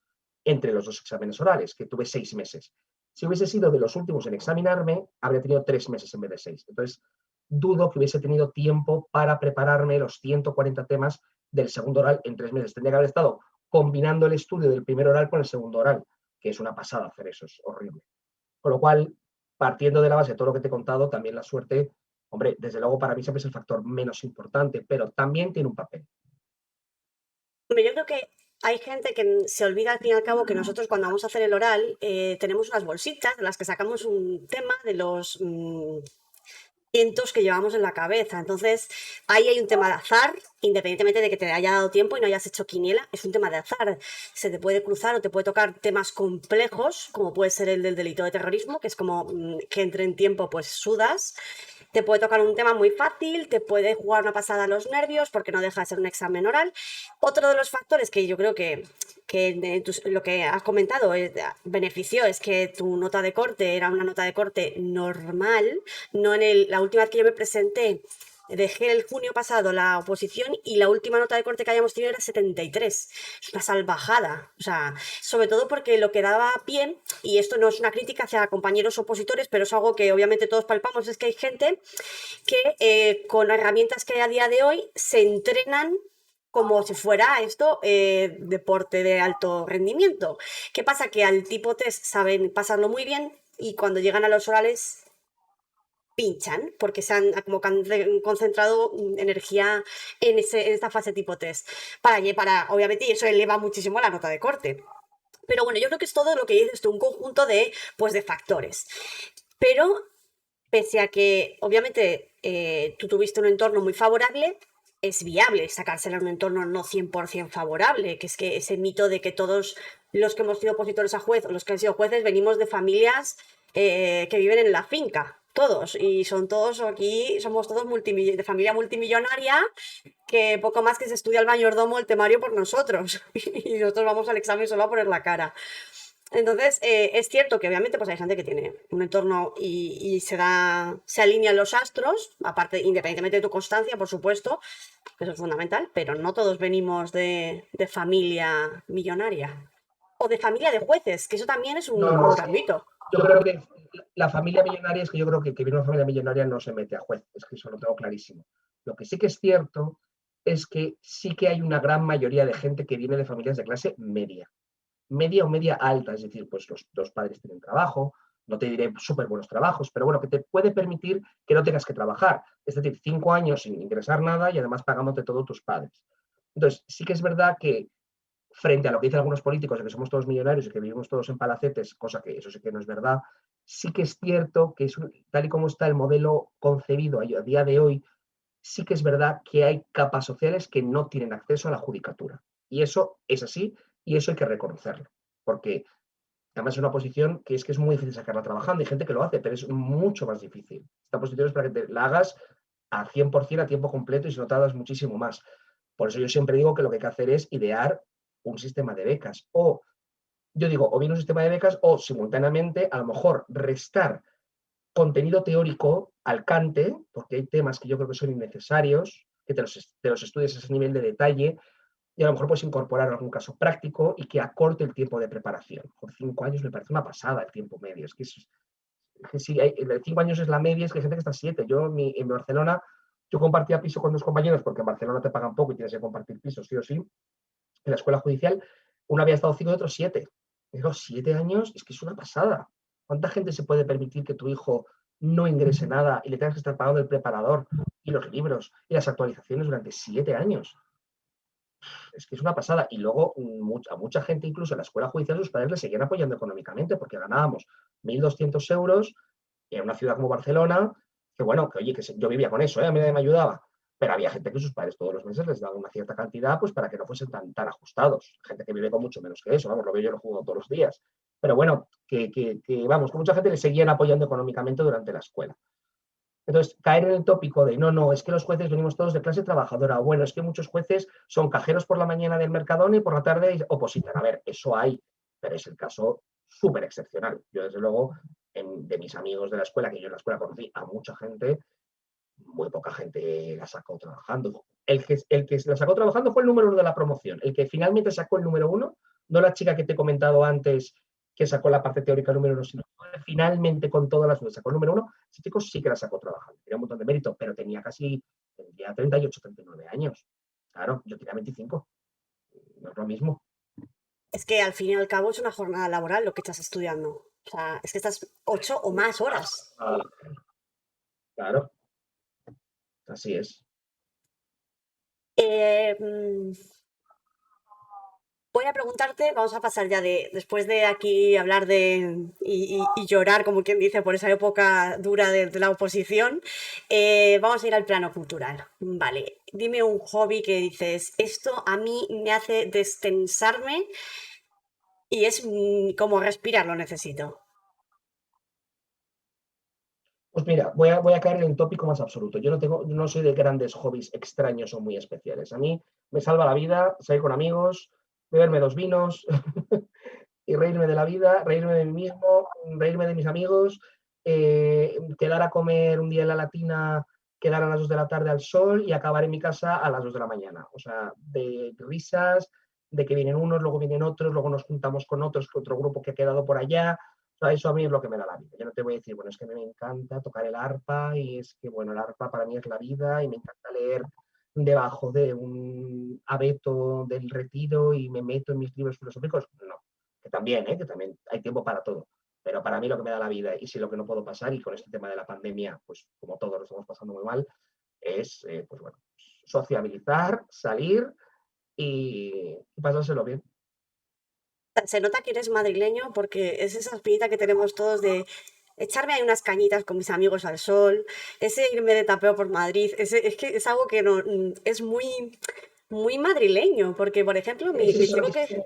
entre los dos exámenes orales, que tuve 6 meses. Si hubiese sido de los últimos en examinarme, habría tenido 3 meses en vez de 6. Entonces, dudo que hubiese tenido tiempo para prepararme los 140 temas del segundo oral en 3 meses. Tendría que haber estado combinando el estudio del primer oral con el segundo oral, que es una pasada hacer eso, es horrible. Con lo cual, partiendo de la base de todo lo que te he contado, también la suerte, hombre, desde luego para mí siempre es el factor menos importante, pero también tiene un papel. Hombre, yo creo que hay gente que se olvida al fin y al cabo que nosotros cuando vamos a hacer el oral tenemos unas bolsitas de las que sacamos un tema de los cientos que llevamos en la cabeza. Entonces, ahí hay un tema de azar, independientemente de que te haya dado tiempo y no hayas hecho quiniela, es un tema de azar. Se te puede cruzar o te puede tocar temas complejos, como puede ser el del delito de terrorismo, que es como que entre en tiempo, pues sudas. Te puede tocar un tema muy fácil, te puede jugar una pasada a los nervios, porque no deja de ser un examen oral. Otro de los factores que yo creo que lo que has comentado benefició es que tu nota de corte era una nota de corte normal, no la última vez que yo me presenté. Dejé el junio pasado la oposición y la última nota de corte que hayamos tenido era 73. Es una salvajada. O sea, sobre todo porque lo que daba pie, y esto no es una crítica hacia compañeros opositores, pero es algo que obviamente todos palpamos, es que hay gente que con herramientas que hay a día de hoy se entrenan como si fuera esto deporte de alto rendimiento. ¿Qué pasa? Que al tipo test saben pasarlo muy bien y cuando llegan a los orales pinchan porque se han como concentrado energía en esta fase tipo test. Obviamente, y eso eleva muchísimo la nota de corte. Pero bueno, yo creo que es todo lo que dices tú, un conjunto de, pues, de factores. Pero pese a que obviamente tú tuviste un entorno muy favorable, es viable sacársela en un entorno no 100% favorable, que es que ese mito de que todos los que hemos sido opositores a juez o los que han sido jueces venimos de familias que viven en la finca, todos, y son todos aquí, somos todos de familia multimillonaria, que poco más que se estudia el mayordomo el temario por nosotros, y nosotros vamos al examen solo a poner la cara. Entonces, es cierto que obviamente pues hay gente que tiene un entorno y se alinean los astros, aparte, independientemente de tu constancia, por supuesto, que eso es fundamental, pero no todos venimos de familia millonaria. O de familia de jueces, que eso también es No, un no, gran mito. yo creo que la familia millonaria es que yo creo que viene una familia millonaria no se mete a juez, es que eso lo tengo clarísimo. Lo que sí que es cierto es que sí que hay una gran mayoría de gente que viene de familias de clase media, media o media alta, es decir, pues los dos padres tienen trabajo, no te diré súper buenos trabajos, pero bueno, que te puede permitir que no tengas que trabajar. Es decir, 5 años sin ingresar nada y además pagándote todos tus padres. Entonces, sí que es verdad que frente a lo que dicen algunos políticos de que somos todos millonarios y que vivimos todos en palacetes, cosa que eso sí que no es verdad, sí que es cierto que tal y como está el modelo concebido a día de hoy, sí que es verdad que hay capas sociales que no tienen acceso a la judicatura. Y eso es así y eso hay que reconocerlo. Porque además es una posición que es muy difícil sacarla trabajando. Hay gente que lo hace, pero es mucho más difícil. Esta posición es para que la hagas a 100% a tiempo completo y si no tardas muchísimo más. Por eso yo siempre digo que lo que hay que hacer es idear un sistema de becas. O yo digo, o bien un sistema de becas o simultáneamente a lo mejor restar contenido teórico al cante, porque hay temas que yo creo que son innecesarios, que te los estudies a ese nivel de detalle, y a lo mejor puedes incorporar algún caso práctico y que acorte el tiempo de preparación. Por 5 años me parece una pasada el tiempo medio. Es que si 5 años es la media, es que hay gente que está 7. Yo en Barcelona, yo compartía piso con 2 compañeros, porque en Barcelona te pagan poco y tienes que compartir piso sí o sí. En la escuela judicial, uno había estado 5 y otro 7. Digo, 7 años, es que es una pasada. ¿Cuánta gente se puede permitir que tu hijo no ingrese nada y le tengas que estar pagando el preparador y los libros y las actualizaciones durante 7 años? Es que es una pasada. Y luego a mucha gente, incluso en la escuela judicial, sus padres le seguían apoyando económicamente porque ganábamos 1.200 euros en una ciudad como Barcelona, que bueno, que oye, yo vivía con eso, a mí nadie me ayudaba, pero había gente que sus padres todos los meses les daban una cierta cantidad pues para que no fuesen tan ajustados. Gente que vive con mucho menos que eso, vamos, lo veo yo, lo juego todos los días. Pero bueno, vamos, que mucha gente le seguían apoyando económicamente durante la escuela. Entonces, caer en el tópico de no, es que los jueces venimos todos de clase trabajadora. Bueno, es que muchos jueces son cajeros por la mañana del Mercadona y por la tarde opositan. A ver, eso hay, pero es el caso súper excepcional. Yo, desde luego, de mis amigos de la escuela, que yo en la escuela conocí a mucha gente, muy poca gente la sacó trabajando. El que la sacó trabajando fue el número 1 de la promoción. El que finalmente sacó el número 1, no la chica que te he comentado antes que sacó la parte teórica número 1, sino finalmente con todas las dudas sacó el número 1, ese chico sí que la sacó trabajando. Tenía un montón de mérito, pero tendría 38, 39 años. Claro, yo tenía 25. No es lo mismo. Es que al fin y al cabo es una jornada laboral lo que estás estudiando. O sea, es que estás 8 o más horas. Ah, claro, así es. Eh, mm, Voy a preguntarte, vamos a pasar ya después de aquí hablar y llorar, como quien dice, por esa época dura de la oposición, vamos a ir al plano cultural. Vale, dime un hobby que dices, esto a mí me hace destensarme y es como respirar, lo necesito. Pues mira, voy a caer en el tópico más absoluto. Yo no soy de grandes hobbies extraños o muy especiales. A mí me salva la vida salir con amigos, beberme 2 vinos y reírme de la vida, reírme de mí mismo, reírme de mis amigos, quedar a comer un día en la Latina, quedar a las 2 de la tarde al sol y acabar en mi casa a las 2 de la mañana. O sea, de risas, de que vienen unos, luego vienen otros, luego nos juntamos con otros, con otro grupo que ha quedado por allá. O sea, eso a mí es lo que me da la vida. Yo no te voy a decir, bueno, es que a mí me encanta tocar el arpa y es que, bueno, el arpa para mí es la vida y me encanta leer debajo de un abeto del retiro y me meto en mis libros filosóficos. No, que también hay tiempo para todo. Pero para mí lo que me da la vida y si lo que no puedo pasar, y con este tema de la pandemia, pues como todos lo estamos pasando muy mal, es, pues bueno, sociabilizar, salir y pasárselo bien. Se nota que eres madrileño porque es esa espinita que tenemos todos de echarme ahí unas cañitas con mis amigos al sol, ese irme de tapeo por Madrid, es que es algo que no, es muy madrileño, porque por ejemplo, Es mi eso, chico es que... eso,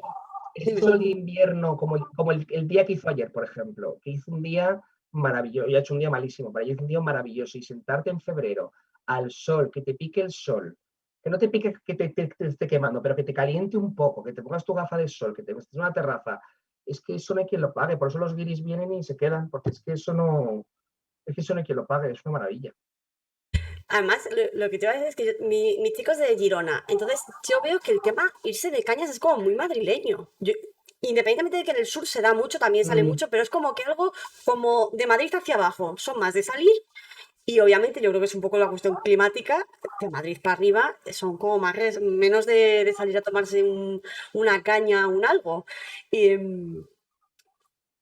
es Dime. eso el invierno, como el día que hizo ayer, por ejemplo, que hizo un día maravilloso, yo he hecho un día malísimo, pero ayer hizo un día maravilloso y sentarte en febrero al sol, que te pique el sol, que no te pique que te esté quemando, pero que te caliente un poco, que te pongas tu gafa de sol, que te estés en una terraza, es que eso no hay quien lo pague, por eso los guiris vienen y se quedan, porque es que eso no hay quien lo pague, es una maravilla. Además, lo que te iba a decir es que mi chico es de Girona, entonces yo veo que el tema irse de cañas es como muy madrileño. Independientemente de que en el sur se da mucho, también sale Mm, mucho, pero es como que algo como de Madrid hacia abajo, son más de salir. Y obviamente yo creo que es un poco la cuestión climática, de Madrid para arriba son como más menos de salir a tomarse una caña, un algo. Y,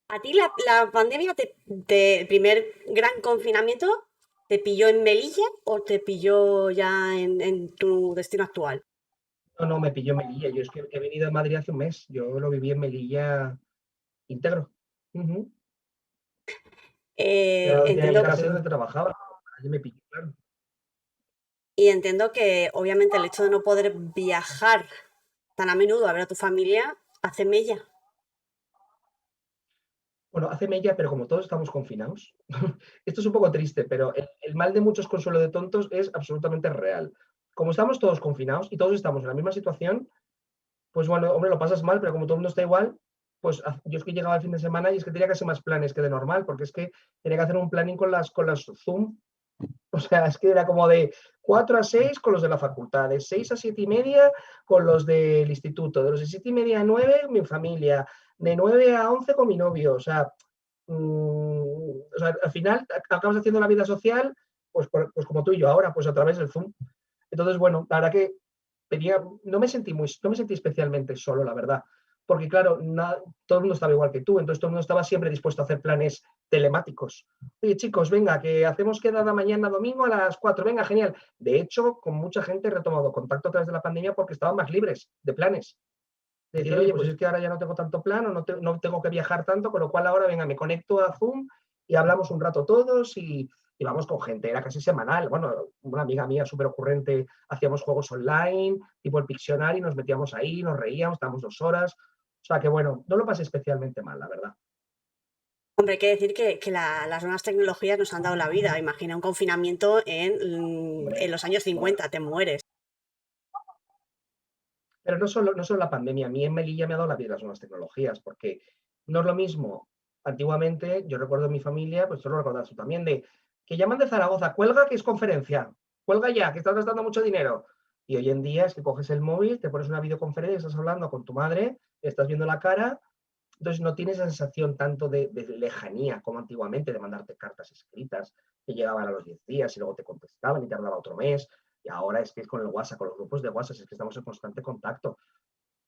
¿A ti la pandemia, el primer gran confinamiento, te pilló en Melilla o te pilló ya en tu destino actual? No, no, me pilló en Melilla. Yo es que he venido a Madrid hace un mes. Yo lo viví en Melilla íntegro. Ujú. Yo no tenía mi Entiendo, casa donde trabajaba. Allí me pilló, claro. y entiendo que obviamente el hecho de no poder viajar tan a menudo a ver a tu familia hace mella. Bueno, hace mella, pero como todos estamos confinados, esto es un poco triste, pero el mal de muchos consuelo de tontos es absolutamente real. Como estamos todos confinados y todos estamos en la misma situación, pues bueno, hombre, lo pasas mal, pero como todo el mundo está igual, pues yo es que llegaba el fin de semana y es que tenía que hacer más planes que de normal, porque es que tenía que hacer un planning con las Zoom. O sea, es que era como de 4 a 6 con los de la facultad, de 6 a 7 y media con los del instituto, de los de 7 y media a 9 mi familia, de 9 a 11 con mi novio. O sea, al final acabas haciendo la vida social, pues como tú y yo ahora, pues a través del Zoom. Entonces, bueno, la verdad que no me sentí especialmente solo, la verdad. Porque, claro, todo el mundo estaba igual que tú, entonces todo el mundo estaba siempre dispuesto a hacer planes telemáticos. Oye, chicos, venga, que hacemos quedada mañana domingo a las 4. Venga, genial. De hecho, con mucha gente he retomado contacto a través de la pandemia porque estaban más libres de planes. De decir, oye, pues es que ahora ya no tengo tanto plan o no tengo que viajar tanto, con lo cual ahora, venga, me conecto a Zoom y hablamos un rato todos y vamos con gente, era casi semanal. Bueno, una amiga mía súper ocurrente, hacíamos juegos online, tipo el Pictionary, nos metíamos ahí, nos reíamos, estábamos 2 horas. O sea que bueno, no lo pasé especialmente mal, la verdad. Hombre, hay que decir que las nuevas tecnologías nos han dado la vida. Imagina un confinamiento en Hombre, los años 50, te mueres. pero no solo la pandemia, a mí en Melilla me ha dado la vida las nuevas tecnologías, porque no es lo mismo. Antiguamente, yo recuerdo en mi familia, pues tú lo recordarás tú también, de que llaman de Zaragoza, cuelga que es conferencia, cuelga ya, que estás gastando mucho dinero. Y hoy en día es que coges el móvil, te pones una videoconferencia, estás hablando con tu madre, estás viendo la cara, entonces no tienes esa sensación tanto de lejanía como antiguamente, de mandarte cartas escritas que llegaban a los 10 días y luego te contestaban y te hablaba otro mes. Y ahora es que es con el WhatsApp, con los grupos de WhatsApp, es que estamos en constante contacto.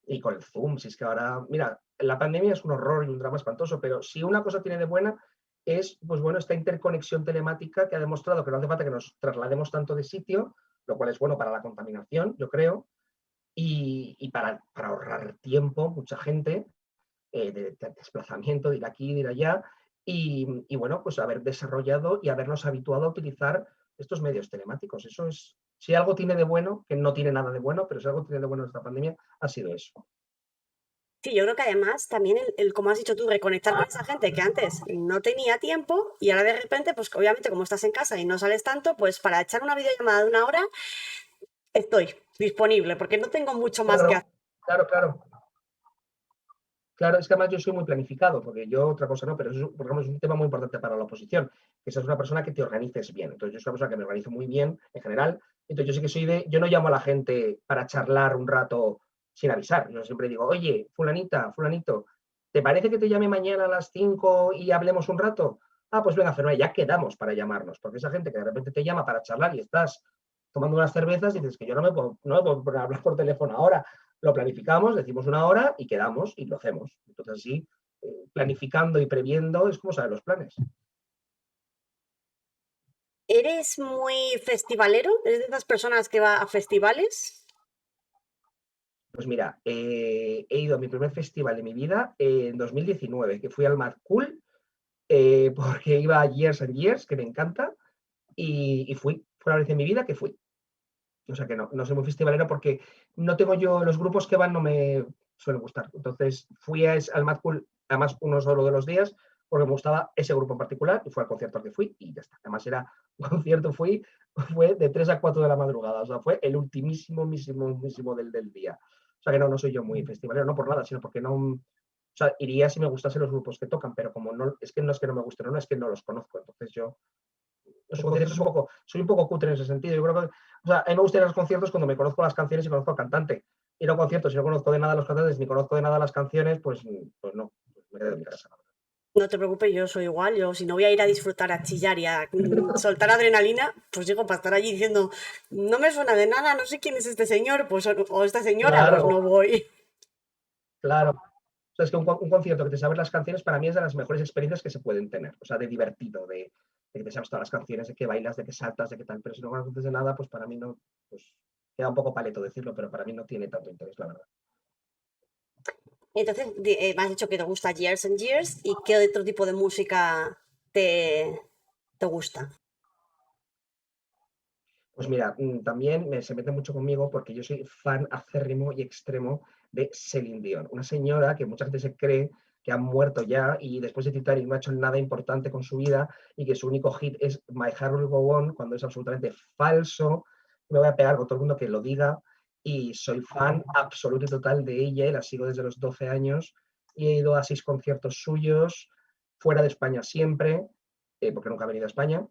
Y con el Zoom, si es que ahora, mira, la pandemia es un horror y un drama espantoso, pero si una cosa tiene de buena es, pues bueno, esta interconexión telemática que ha demostrado que no hace falta que nos traslademos tanto de sitio, lo cual es bueno para la contaminación, yo creo, y para ahorrar tiempo, mucha gente, de desplazamiento, de ir aquí, de ir allá, y bueno, pues haber desarrollado y habernos habituado a utilizar estos medios telemáticos. Eso es, si algo tiene de bueno, que no tiene nada de bueno, pero si algo tiene de bueno esta pandemia, ha sido eso. Sí, yo creo que además también como has dicho tú, reconectar con esa gente que antes no tenía tiempo y ahora de repente, pues obviamente como estás en casa y no sales tanto, pues para echar una videollamada de una hora estoy disponible porque no tengo mucho más que Claro, hacer. claro, claro. Claro, es que además yo soy muy planificado, porque yo otra cosa no, pero eso, por ejemplo, es un tema muy importante para la oposición, que seas una persona que te organices bien. Entonces, yo soy una persona que me organizo muy bien en general. Entonces, yo sí que yo no llamo a la gente para charlar un rato sin avisar. Yo siempre digo, oye, fulanita, fulanito, ¿te parece que te llame mañana a las 5 y hablemos un rato? Ah, pues venga, Fernanda, ya quedamos para llamarnos, porque esa gente que de repente te llama para charlar y estás tomando unas cervezas y dices que yo no me puedo poner a hablar por teléfono ahora, lo planificamos, decimos una hora y quedamos y lo hacemos. Entonces, así, planificando y previendo es como saber los planes. ¿Eres muy festivalero? ¿Eres de esas personas que va a festivales? Pues mira, he ido a mi primer festival de mi vida en 2019, que fui al Mad Cool, porque iba a Years and Years, que me encanta, y fui. Fue la vez en mi vida que fui. O sea que no soy muy festivalero porque no tengo yo, los grupos que van no me suelen gustar. Entonces fui al Mad Cool, además uno solo de los días, porque me gustaba ese grupo en particular y fue al concierto al que fui y ya está. Además era un concierto, fue de 3 a 4 de la madrugada, o sea, fue el ultimísimo, mísimo, mísimo del día. O sea que no soy yo muy festivalero, no por nada, sino porque no, o sea, iría si me gustasen los grupos que tocan, pero como no es que no me gusten, no es que no los conozco, entonces yo los conciertos soy un poco cutre en ese sentido. Yo creo que, o sea, a mí me gustan los conciertos cuando me conozco las canciones y conozco al cantante. Ir a un concierto, si no conozco de nada a los cantantes ni conozco de nada las canciones, pues no, me quedo en mi casa. No te preocupes, yo soy igual. Yo, si no voy a ir a disfrutar, a chillar y a soltar adrenalina, pues llego para estar allí diciendo, no me suena de nada, no sé quién es este señor, pues o esta señora, pues Claro, no voy. claro. O Entonces, que un concierto que te sabes las canciones para mí es de las mejores experiencias que se pueden tener. O sea, de divertido, de que te sabes todas las canciones, de que bailas, de que saltas, de que tal. Pero si no conoces de nada, pues para mí no, pues queda un poco paleto decirlo, pero para mí no tiene tanto interés, la verdad. Entonces, me has dicho que te gusta Years and Years, ¿y qué otro tipo de música te gusta? Pues mira, también se mete mucho conmigo porque yo soy fan acérrimo y extremo de Celine Dion, una señora que mucha gente se cree que ha muerto ya y después de Titanic no ha hecho nada importante con su vida y que su único hit es My Heart Will Go On, cuando es absolutamente falso. Me voy a pegar con todo el mundo que lo diga y soy fan absoluto y total de ella y la sigo desde los 12 años y he ido a 6 conciertos suyos, fuera de España siempre, porque nunca he venido a España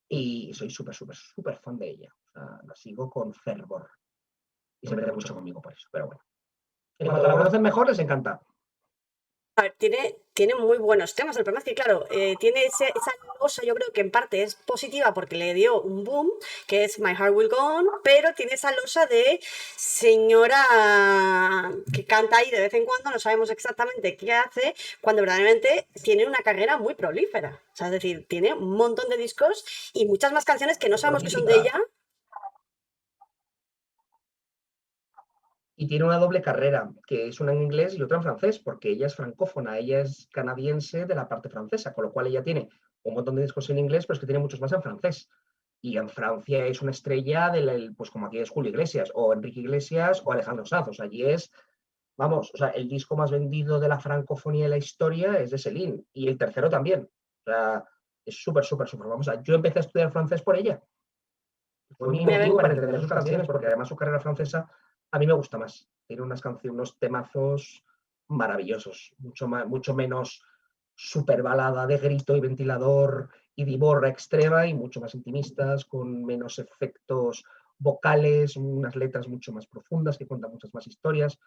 y soy súper, súper, súper fan de ella. O sea, la sigo con fervor. Y se mete mucho conmigo por eso, pero bueno. En cuanto la conocen mejor, les encanta. A ver, tiene muy buenos temas. El problema es que, claro, tiene esa cosa, yo creo que en parte es positiva porque le dio un boom, que es My Heart Will Go On, pero tiene esa losa de señora que canta ahí de vez en cuando, no sabemos exactamente qué hace, cuando verdaderamente tiene una carrera muy prolífera. O sea, es decir, tiene un montón de discos y muchas más canciones que no sabemos que son de Prolífica. ella. Y tiene una doble carrera, que es una en inglés y otra en francés, porque ella es francófona, ella es canadiense de la parte francesa, con lo cual ella tiene un montón de discos en inglés, pero es que tiene muchos más en francés. Y en Francia es una estrella, pues como aquí es Julio Iglesias, o Enrique Iglesias, o Alejandro Sanz. O sea, allí es, vamos, o sea, el disco más vendido de la francofonía en la historia es de Celine, y el tercero también. O sea, es súper, súper, súper. Vamos a, yo empecé a estudiar francés por ella. Fue mi Me motivo para entender sus canciones, porque además su carrera francesa a mí me gusta más. Tiene unas canciones, unos temazos maravillosos, mucho menos super balada de grito y ventilador y diborra extrema y mucho más intimistas, con menos efectos vocales, unas letras mucho más profundas que cuentan muchas más historias,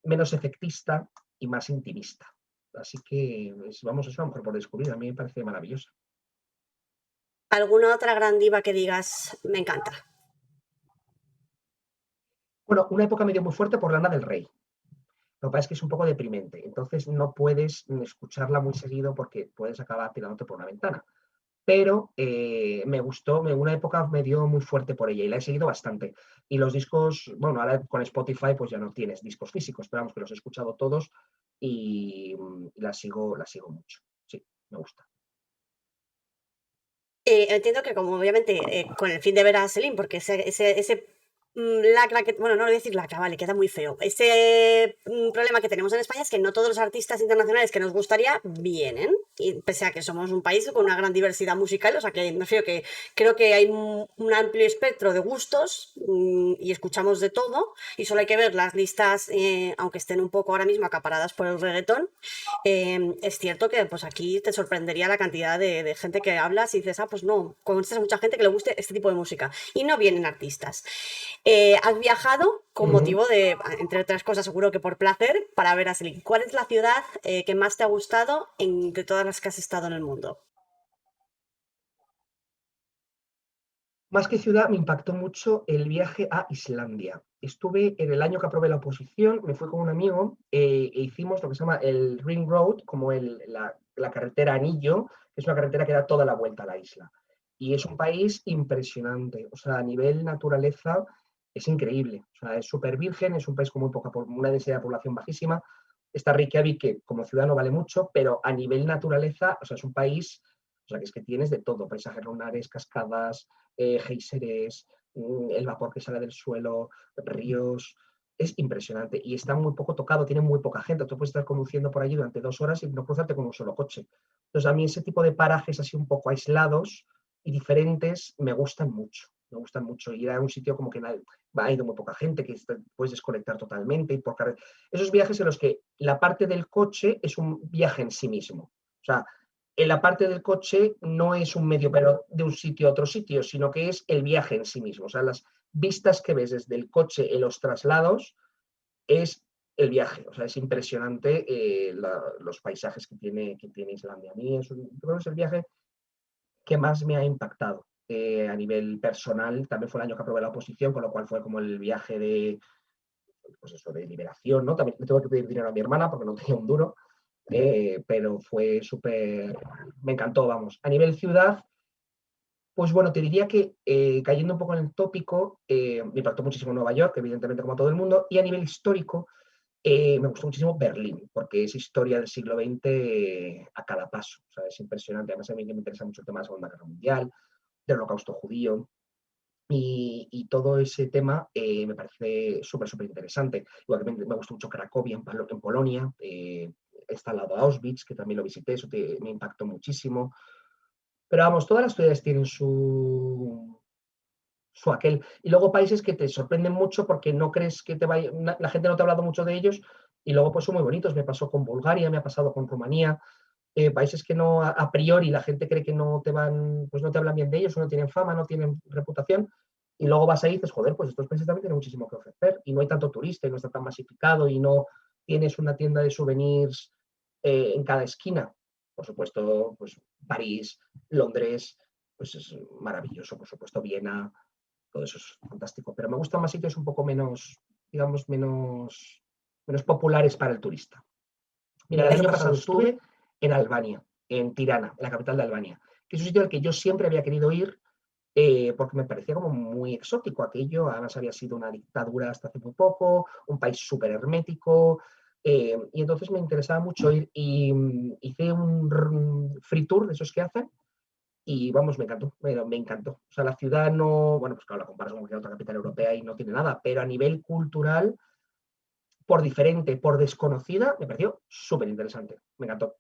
menos efectista y más intimista. Así que, vamos, es una mujer por descubrir, a mí me parece maravillosa. ¿Alguna otra gran diva que digas me encanta? Bueno, una época me dio muy fuerte por Lana del Rey. Lo que pasa es que es un poco deprimente, entonces no puedes escucharla muy seguido porque puedes acabar tirándote por una ventana. Pero me gustó, una época me dio muy fuerte por ella y la he seguido bastante. Y los discos, bueno, ahora con Spotify pues ya no tienes discos físicos, pero vamos, que los he escuchado todos y la sigo mucho. Sí, me gusta. Entiendo que como obviamente con el fin de ver a Celine, porque ese lacra que, bueno, no lo voy a decir lacra, vale, queda muy feo. Ese problema que tenemos en España es que no todos los artistas internacionales que nos gustaría vienen, y pese a que somos un país con una gran diversidad musical, o sea que me refiero que creo que hay un amplio espectro de gustos y escuchamos de todo, y solo hay que ver las listas, aunque estén un poco ahora mismo acaparadas por el reggaetón. Es cierto que pues aquí te sorprendería la cantidad de gente que hablas y dices, ah, pues no, conoces a mucha gente que le guste este tipo de música y no vienen artistas. Has viajado con Ujú. motivo de, entre otras cosas, seguro que por placer, para ver a Selin. ¿Cuál es la ciudad que más te ha gustado de todas las que has estado en el mundo? Más que ciudad, me impactó mucho el viaje a Islandia. Estuve en el año que aprobé la oposición, me fui con un amigo e hicimos lo que se llama el Ring Road, como la carretera anillo, que es una carretera que da toda la vuelta a la isla. Y es un país impresionante, o sea, a nivel naturaleza es increíble. O sea, es súper virgen, es un país con muy poca, una densidad de población bajísima. Está Reykjavik, que como ciudad no vale mucho, pero a nivel naturaleza, o sea, es un país, o sea, que es que tienes de todo, paisajes lunares, cascadas, géiseres, el vapor que sale del suelo, ríos. Es impresionante y está muy poco tocado, tiene muy poca gente. Tú puedes estar conduciendo por allí durante 2 horas y no cruzarte con un solo coche. Entonces, a mí ese tipo de parajes así un poco aislados y diferentes me gustan mucho. Me gustan mucho ir a un sitio como que ha ido muy poca gente, que puedes desconectar totalmente. Y esos viajes en los que la parte del coche es un viaje en sí mismo. O sea, en la parte del coche no es un medio pero de un sitio a otro sitio, sino que es el viaje en sí mismo. O sea, las vistas que ves desde el coche en los traslados es el viaje. O sea, es impresionante los paisajes que tiene Islandia. A mí creo que es el viaje que más me ha impactado a nivel personal. También fue el año que aprobé la oposición, con lo cual fue como el viaje de pues eso, de liberación, ¿no? También le tengo que pedir dinero a mi hermana porque no tenía un duro, pero fue súper, me encantó, vamos. A nivel ciudad, pues bueno, te diría que cayendo un poco en el tópico, me impactó muchísimo Nueva York, evidentemente como todo el mundo, y a nivel histórico, me gustó muchísimo Berlín, porque es historia del siglo XX a cada paso, o sea, es impresionante. Además, a mí que me interesa mucho el tema de la Segunda Guerra Mundial, del Holocausto judío, y todo ese tema me parece súper, súper interesante. Igual que me gustó mucho Cracovia en Polonia, está al lado de Auschwitz, que también lo visité, eso me impactó muchísimo. Pero vamos, todas las ciudades tienen su aquel. Y luego países que te sorprenden mucho porque no crees que te vaya, la gente no te ha hablado mucho de ellos y luego pues son muy bonitos. Me pasó con Bulgaria, me ha pasado con Rumanía, países que no a priori la gente cree que no te van, pues no te hablan bien de ellos, o no tienen fama, no tienen reputación. Y luego vas ahí y dices, joder, pues estos países también tienen muchísimo que ofrecer y no hay tanto turista y no está tan masificado y no tienes una tienda de souvenirs en cada esquina. Por supuesto, pues París, Londres, pues es maravilloso, por supuesto, Viena, todo eso es fantástico. Pero me gustan más sitios un poco menos, digamos, menos populares para el turista. Mira, el Es año lo pasado estuve en Albania, en Tirana, en la capital de Albania, que es un sitio al que yo siempre había querido ir porque me parecía como muy exótico aquello. Además había sido una dictadura hasta hace muy poco, un país súper hermético, y entonces me interesaba mucho ir y hice un free tour de esos que hacen y vamos, me encantó, me encantó. O sea, la ciudad no, bueno, pues claro, la comparas con cualquier otra capital europea y no tiene nada, pero a nivel cultural, por diferente, por desconocida, me pareció súper interesante, me encantó.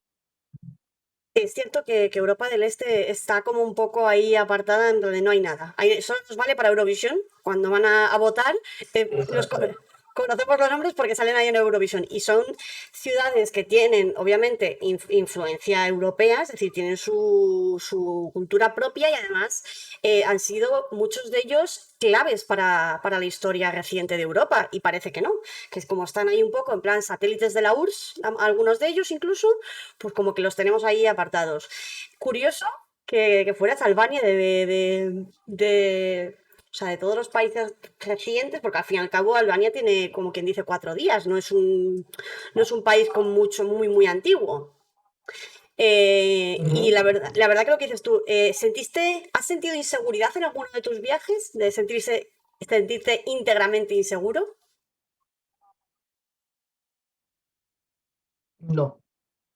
Es cierto que Europa del Este está como un poco ahí apartada en donde no hay nada. Solo nos vale para Eurovisión, cuando van a votar, Exacto. conocemos los nombres porque salen ahí en Eurovisión. Y son ciudades que tienen, obviamente, influencia europea, es decir, tienen su cultura propia y además han sido muchos de ellos claves para la historia reciente de Europa. Y parece que no, que es como están ahí un poco en plan satélites de la URSS, algunos de ellos incluso, pues como que los tenemos ahí apartados. Curioso que fueras Albania o sea, de todos los países recientes, porque al fin y al cabo Albania tiene, como quien dice, 4 días, no es un país con mucho, muy, muy antiguo. Y Ujú. la verdad que lo que dices tú, ¿has sentido inseguridad en alguno de tus viajes? ¿De sentirte íntegramente inseguro? No.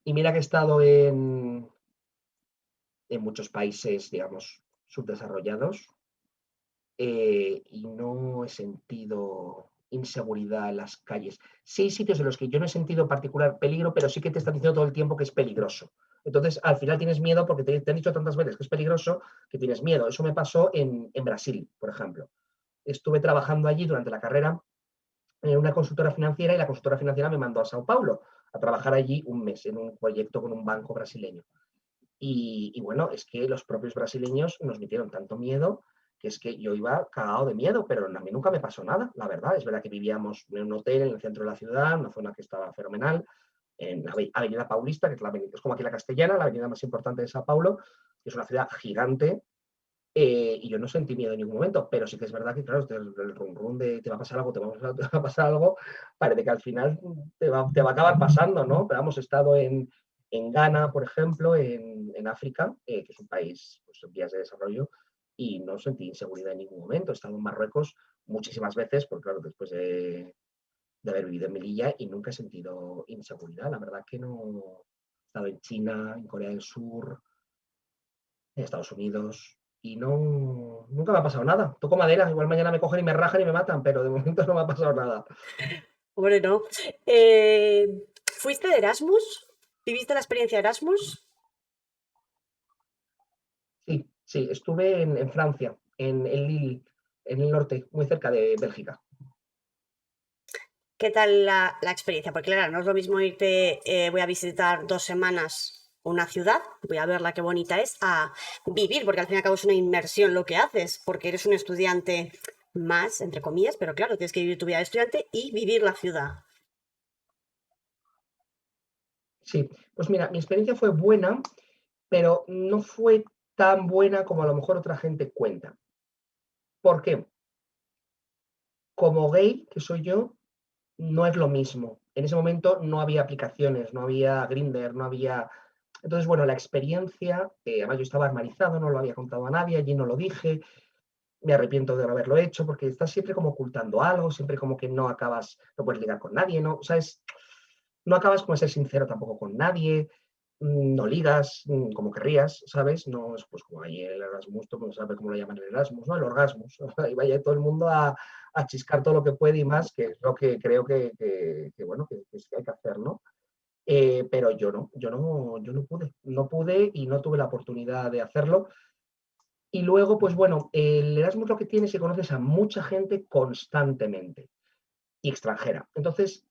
Y mira que he estado en muchos países, digamos, subdesarrollados, y no he sentido inseguridad en las calles. Sí hay sitios en los que yo no he sentido particular peligro, pero sí que te están diciendo todo el tiempo que es peligroso. Entonces, al final tienes miedo porque te han dicho tantas veces que es peligroso que tienes miedo. Eso me pasó en Brasil, por ejemplo. Estuve trabajando allí durante la carrera en una consultora financiera y la consultora financiera me mandó a Sao Paulo a trabajar allí un mes en un proyecto con un banco brasileño. Y bueno, es que los propios brasileños nos metieron tanto miedo que es que yo iba cagado de miedo, pero a mí nunca me pasó nada, la verdad. Es verdad que vivíamos en un hotel en el centro de la ciudad, una zona que estaba fenomenal, en la Avenida Paulista, que es, es como aquí la Castellana, la avenida más importante de Sao Paulo, que es una ciudad gigante, y yo no sentí miedo en ningún momento, pero sí que es verdad que, claro, el rum rum de te va a pasar algo, te va a pasar algo, parece que al final te va a acabar pasando, ¿no? Pero hemos estado en Ghana, por ejemplo, en África, que es un país pues, en vías de desarrollo, y no sentí inseguridad en ningún momento. He estado en Marruecos muchísimas veces, porque claro, después de haber vivido en Melilla y nunca he sentido inseguridad. La verdad que no. He estado en China, en Corea del Sur, en Estados Unidos y no, nunca me ha pasado nada. Toco madera, igual mañana me cogen y me rajan y me matan, pero de momento no me ha pasado nada. Hombre, no. Eh, ¿Fuiste de Erasmus? ¿Viviste la experiencia Erasmus? Sí, sí, estuve en Francia, en Lille, en el norte, muy cerca de Bélgica. ¿Qué tal la experiencia? Porque claro, no es lo mismo irte, voy a visitar 2 semanas una ciudad, voy a verla qué bonita es, a vivir, porque al fin y al cabo es una inmersión lo que haces, porque eres un estudiante más, entre comillas, pero claro, tienes que vivir tu vida de estudiante y vivir la ciudad. Sí, pues mira, mi experiencia fue buena, pero no fue tan buena como a lo mejor otra gente cuenta. ¿Por qué? Como gay, que soy yo, no es lo mismo. En ese momento no había aplicaciones, no había Grindr, no había... Entonces, bueno, la experiencia, además yo estaba armarizado, no lo había contado a nadie, allí no lo dije, me arrepiento de no haberlo hecho, porque estás siempre como ocultando algo, siempre como que no acabas, no puedes ligar con nadie, ¿no? ¿Sabes? No acabas como de ser sincero tampoco con nadie, no ligas como querrías, ¿sabes? No es pues como ahí el Erasmus, todo el mundo sabe cómo lo llaman el Erasmus, ¿no? El orgasmus. Y vaya todo el mundo a chiscar todo lo que puede y más, que es lo que creo que bueno, que sí hay que hacer, ¿no? Pero yo no pude, no pude y no tuve la oportunidad de hacerlo. Y luego, pues bueno, el Erasmus lo que tiene es que conoces a mucha gente constantemente y extranjera. Entonces,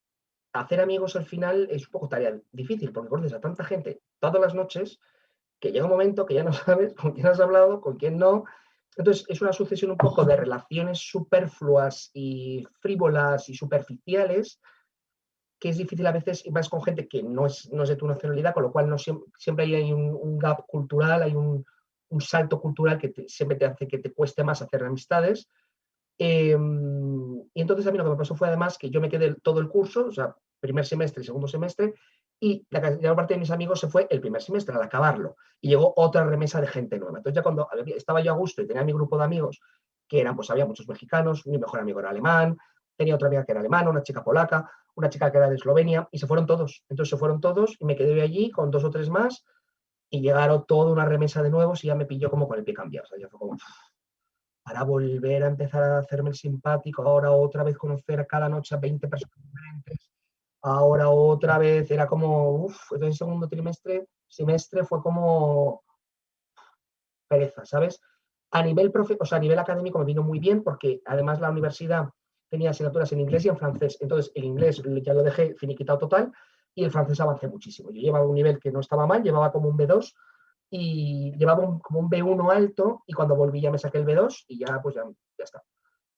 hacer amigos al final es un poco tarea difícil porque conoces a tanta gente todas las noches que llega un momento que ya no sabes con quién has hablado, con quién no. Entonces, es una sucesión un poco de relaciones superfluas y frívolas y superficiales que es difícil a veces y vas con gente que no es de tu nacionalidad, con lo cual no siempre hay un gap cultural, hay un salto cultural que siempre te hace que te cueste más hacer amistades. Y entonces a mí lo que me pasó fue además que yo me quedé todo el curso, o sea, primer semestre y segundo semestre, y la mayor parte de mis amigos se fue el primer semestre al acabarlo. Y llegó otra remesa de gente nueva. Entonces ya cuando estaba yo a gusto y tenía mi grupo de amigos, que eran, pues había muchos mexicanos, mi mejor amigo era alemán, tenía otra amiga que era alemana, una chica polaca, una chica que era de Eslovenia, y se fueron todos. Entonces se fueron todos y me quedé allí con dos o tres más y llegaron toda una remesa de nuevos y ya me pilló como con el pie cambiado. O sea, ya fue como, para volver a empezar a hacerme el simpático, ahora otra vez conocer a cada noche a 20 personas diferentes, ahora otra vez, era como, entonces el segundo semestre fue como pereza, ¿sabes? O sea, a nivel académico me vino muy bien porque además la universidad tenía asignaturas en inglés y en francés, entonces el inglés ya lo dejé finiquitado total y el francés avancé muchísimo. Yo llevaba un nivel que no estaba mal, llevaba como un B2 y llevaba como un B1 alto y cuando volví ya me saqué el B2 y ya pues ya está.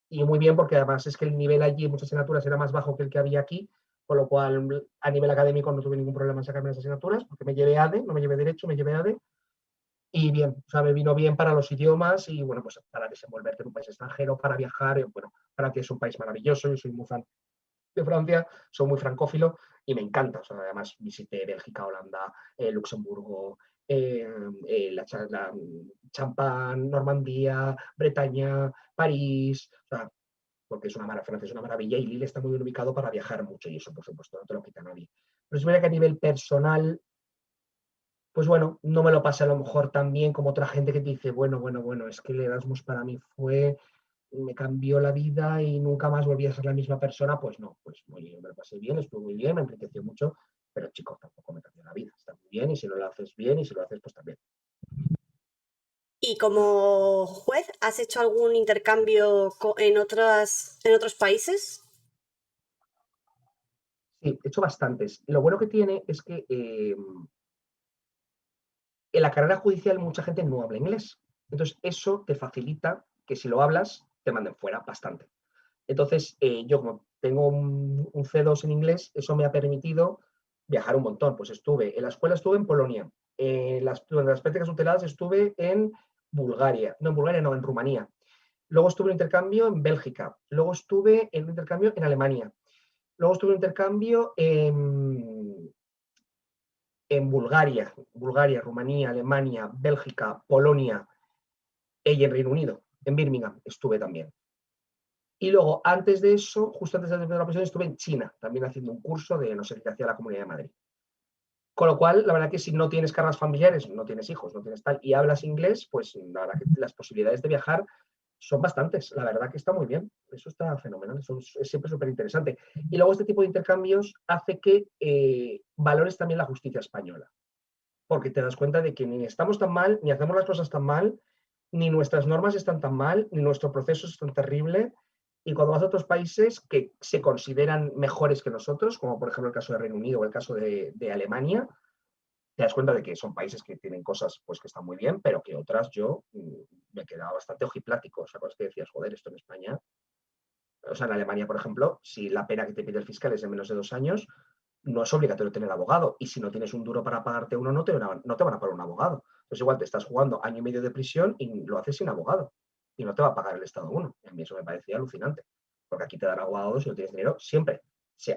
Y muy bien porque además es que el nivel allí en muchas asignaturas era más bajo que el que había aquí, con lo cual a nivel académico no tuve ningún problema en sacarme las asignaturas porque me llevé ADE, no me llevé Derecho, me llevé ADE y bien, o sea, me vino bien para los idiomas y bueno, pues para desenvolverte en un país extranjero, para viajar, bueno, para que es un país maravilloso, yo soy muy fan de Francia, soy muy francófilo y me encanta. O sea, además visité Bélgica, Holanda, Luxemburgo, la Champagne, Normandía, Bretaña, París, o sea, porque Francia es una maravilla y Lille está muy bien ubicado para viajar mucho y eso, por supuesto, no te lo quita nadie. Pero es verdad que a nivel personal, pues bueno, no me lo pasé a lo mejor tan bien como otra gente que te dice, bueno, es que el Erasmus para mí me cambió la vida y nunca más volví a ser la misma persona, pues no, pues muy bien, me lo pasé bien, estuvo muy bien, me enriqueció mucho, pero chico, tampoco me cambió la vida, está muy bien y si no lo haces bien y si lo haces pues también. ¿Y como juez has hecho algún intercambio en otros países? Sí, he hecho bastantes. Lo bueno que tiene es que en la carrera judicial mucha gente no habla inglés, entonces eso te facilita que si lo hablas te manden fuera bastante. Entonces, yo como tengo un C2 en inglés, eso me ha permitido viajar un montón. Pues en la escuela estuve en Polonia, durante las prácticas tuteladas estuve en Bulgaria, no en Bulgaria, no, en Rumanía. Luego estuve en intercambio en Bélgica, luego estuve en un intercambio en Alemania, luego estuve en intercambio en Bulgaria, Rumanía, Alemania, Bélgica, Polonia y en Reino Unido, en Birmingham estuve también. Y luego, antes de eso, justo antes de la profesión, estuve en China, también haciendo un curso de no sé qué hacía la Comunidad de Madrid. Con lo cual, la verdad que si no tienes cargas familiares, no tienes hijos, no tienes tal, y hablas inglés, pues la verdad que las posibilidades de viajar son bastantes. La verdad que está muy bien. Eso está fenomenal. Eso es siempre súper interesante. Y luego este tipo de intercambios hace que valores también la justicia española. Porque te das cuenta de que ni estamos tan mal, ni hacemos las cosas tan mal, ni nuestras normas están tan mal, ni nuestro proceso es tan terrible. Y cuando vas a otros países que se consideran mejores que nosotros, como por ejemplo el caso de Reino Unido o el caso de Alemania, te das cuenta de que son países que tienen cosas pues, que están muy bien, pero que otras yo me quedaba bastante ojiplático. O sea, cosas que decías, joder, esto en España. O sea, en Alemania, por ejemplo, si la pena que te pide el fiscal es de menos de 2 años, no es obligatorio tener abogado. Y si no tienes un duro para pagarte uno, no te van a pagar un abogado. Entonces, igual te estás jugando año y medio de prisión y lo haces sin abogado. Y no te va a pagar el Estado uno. Y a mí eso me parecía alucinante. Porque aquí te dan abogados si no tienes dinero siempre.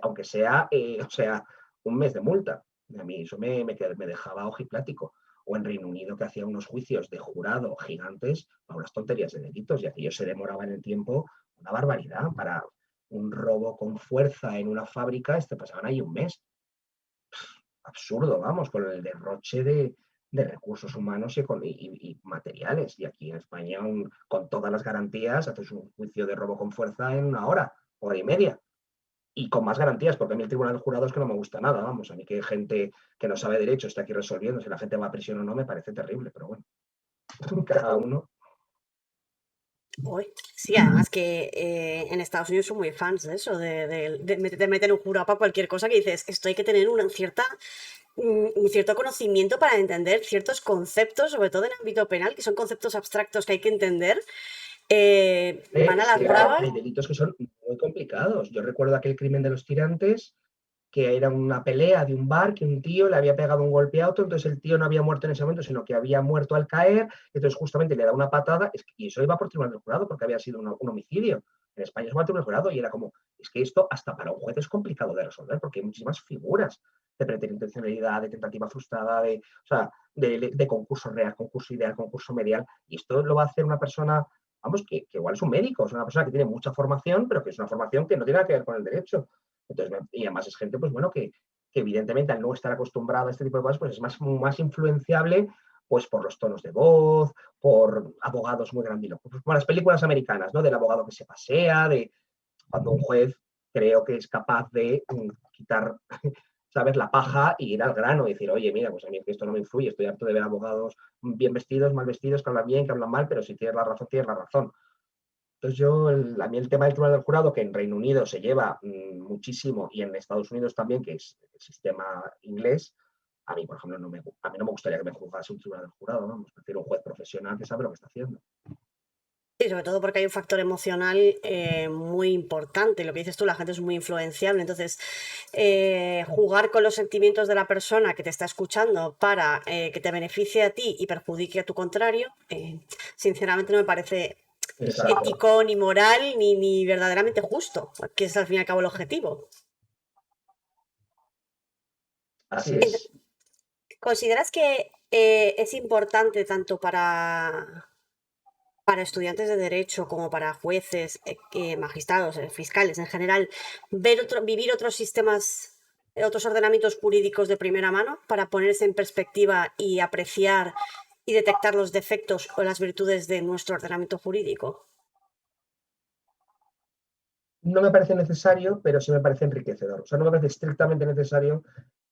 aunque sea, o sea, un mes de multa. A mí eso me dejaba ojiplático. O en Reino Unido, que hacía unos juicios de jurado gigantes a unas tonterías de delitos, y aquellos se demoraban en el tiempo una barbaridad. Para un robo con fuerza en una fábrica, pasaban ahí un mes. Absurdo, vamos, con el derroche de recursos humanos y materiales. Y aquí en España, con todas las garantías, haces un juicio de robo con fuerza en una hora y media. Y con más garantías, porque a mí el tribunal de jurados que no me gusta nada, vamos. A mí que gente que no sabe derecho esté aquí resolviendo si la gente va a prisión o no, me parece terrible, pero bueno, cada uno. Uy, sí, además que en Estados Unidos son muy fans de eso, de meter un jurado para cualquier cosa que dices, esto hay que tener un cierto conocimiento para entender ciertos conceptos, sobre todo en el ámbito penal, que son conceptos abstractos que hay que entender. Van a las Sí, hay bravas. delitos que son muy complicados. Yo recuerdo aquel crimen de los tirantes, que era una pelea de un bar, que un tío le había pegado un golpe a otro, entonces el tío no había muerto en ese momento, sino que había muerto al caer, entonces justamente le da una patada, y eso iba por tribunal del jurado, porque había sido un homicidio. En España se va a tribunal del jurado, y era como, es que esto hasta para un juez es complicado de resolver, porque hay muchísimas figuras de preterintencionalidad, de tentativa frustrada, o sea, de concurso real, concurso ideal, concurso medial, y esto lo va a hacer una persona, vamos, que igual es un médico, es una persona que tiene mucha formación, pero que es una formación que no tiene nada que ver con el derecho. Entonces, y además es gente, pues bueno, que evidentemente al no estar acostumbrada a este tipo de cosas, pues es más influenciable, pues por los tonos de voz, por abogados muy grandilocuentes, pues como las películas americanas, ¿no? Del abogado que se pasea, de cuando un juez creo que es capaz de quitar, ¿sabes?, la paja y ir al grano y decir, oye, mira, pues a mí esto no me influye, estoy harto de ver abogados bien vestidos, mal vestidos, que hablan bien, que hablan mal, pero si tienes la razón, tienes la razón. Entonces a mí el tema del tribunal del jurado, que en Reino Unido se lleva muchísimo, y en Estados Unidos también, que es el sistema inglés, a mí, por ejemplo, a mí no me gustaría que me juzgase un tribunal del jurado, vamos, prefiero un juez profesional que sabe lo que está haciendo. Sí, sobre todo porque hay un factor emocional muy importante. Lo que dices tú, la gente es muy influenciable. Entonces, jugar con los sentimientos de la persona que te está escuchando para que te beneficie a ti y perjudique a tu contrario, sinceramente no me parece Exacto. ético, ni moral, ni verdaderamente justo, que es al fin y al cabo el objetivo. Así Ent- es. ¿Consideras que es importante tanto para estudiantes de derecho como para jueces, magistrados, fiscales en general, vivir otros sistemas, otros ordenamientos jurídicos de primera mano para ponerse en perspectiva y apreciar y detectar los defectos o las virtudes de nuestro ordenamiento jurídico? No me parece necesario, pero sí me parece enriquecedor. O sea, no me parece estrictamente necesario,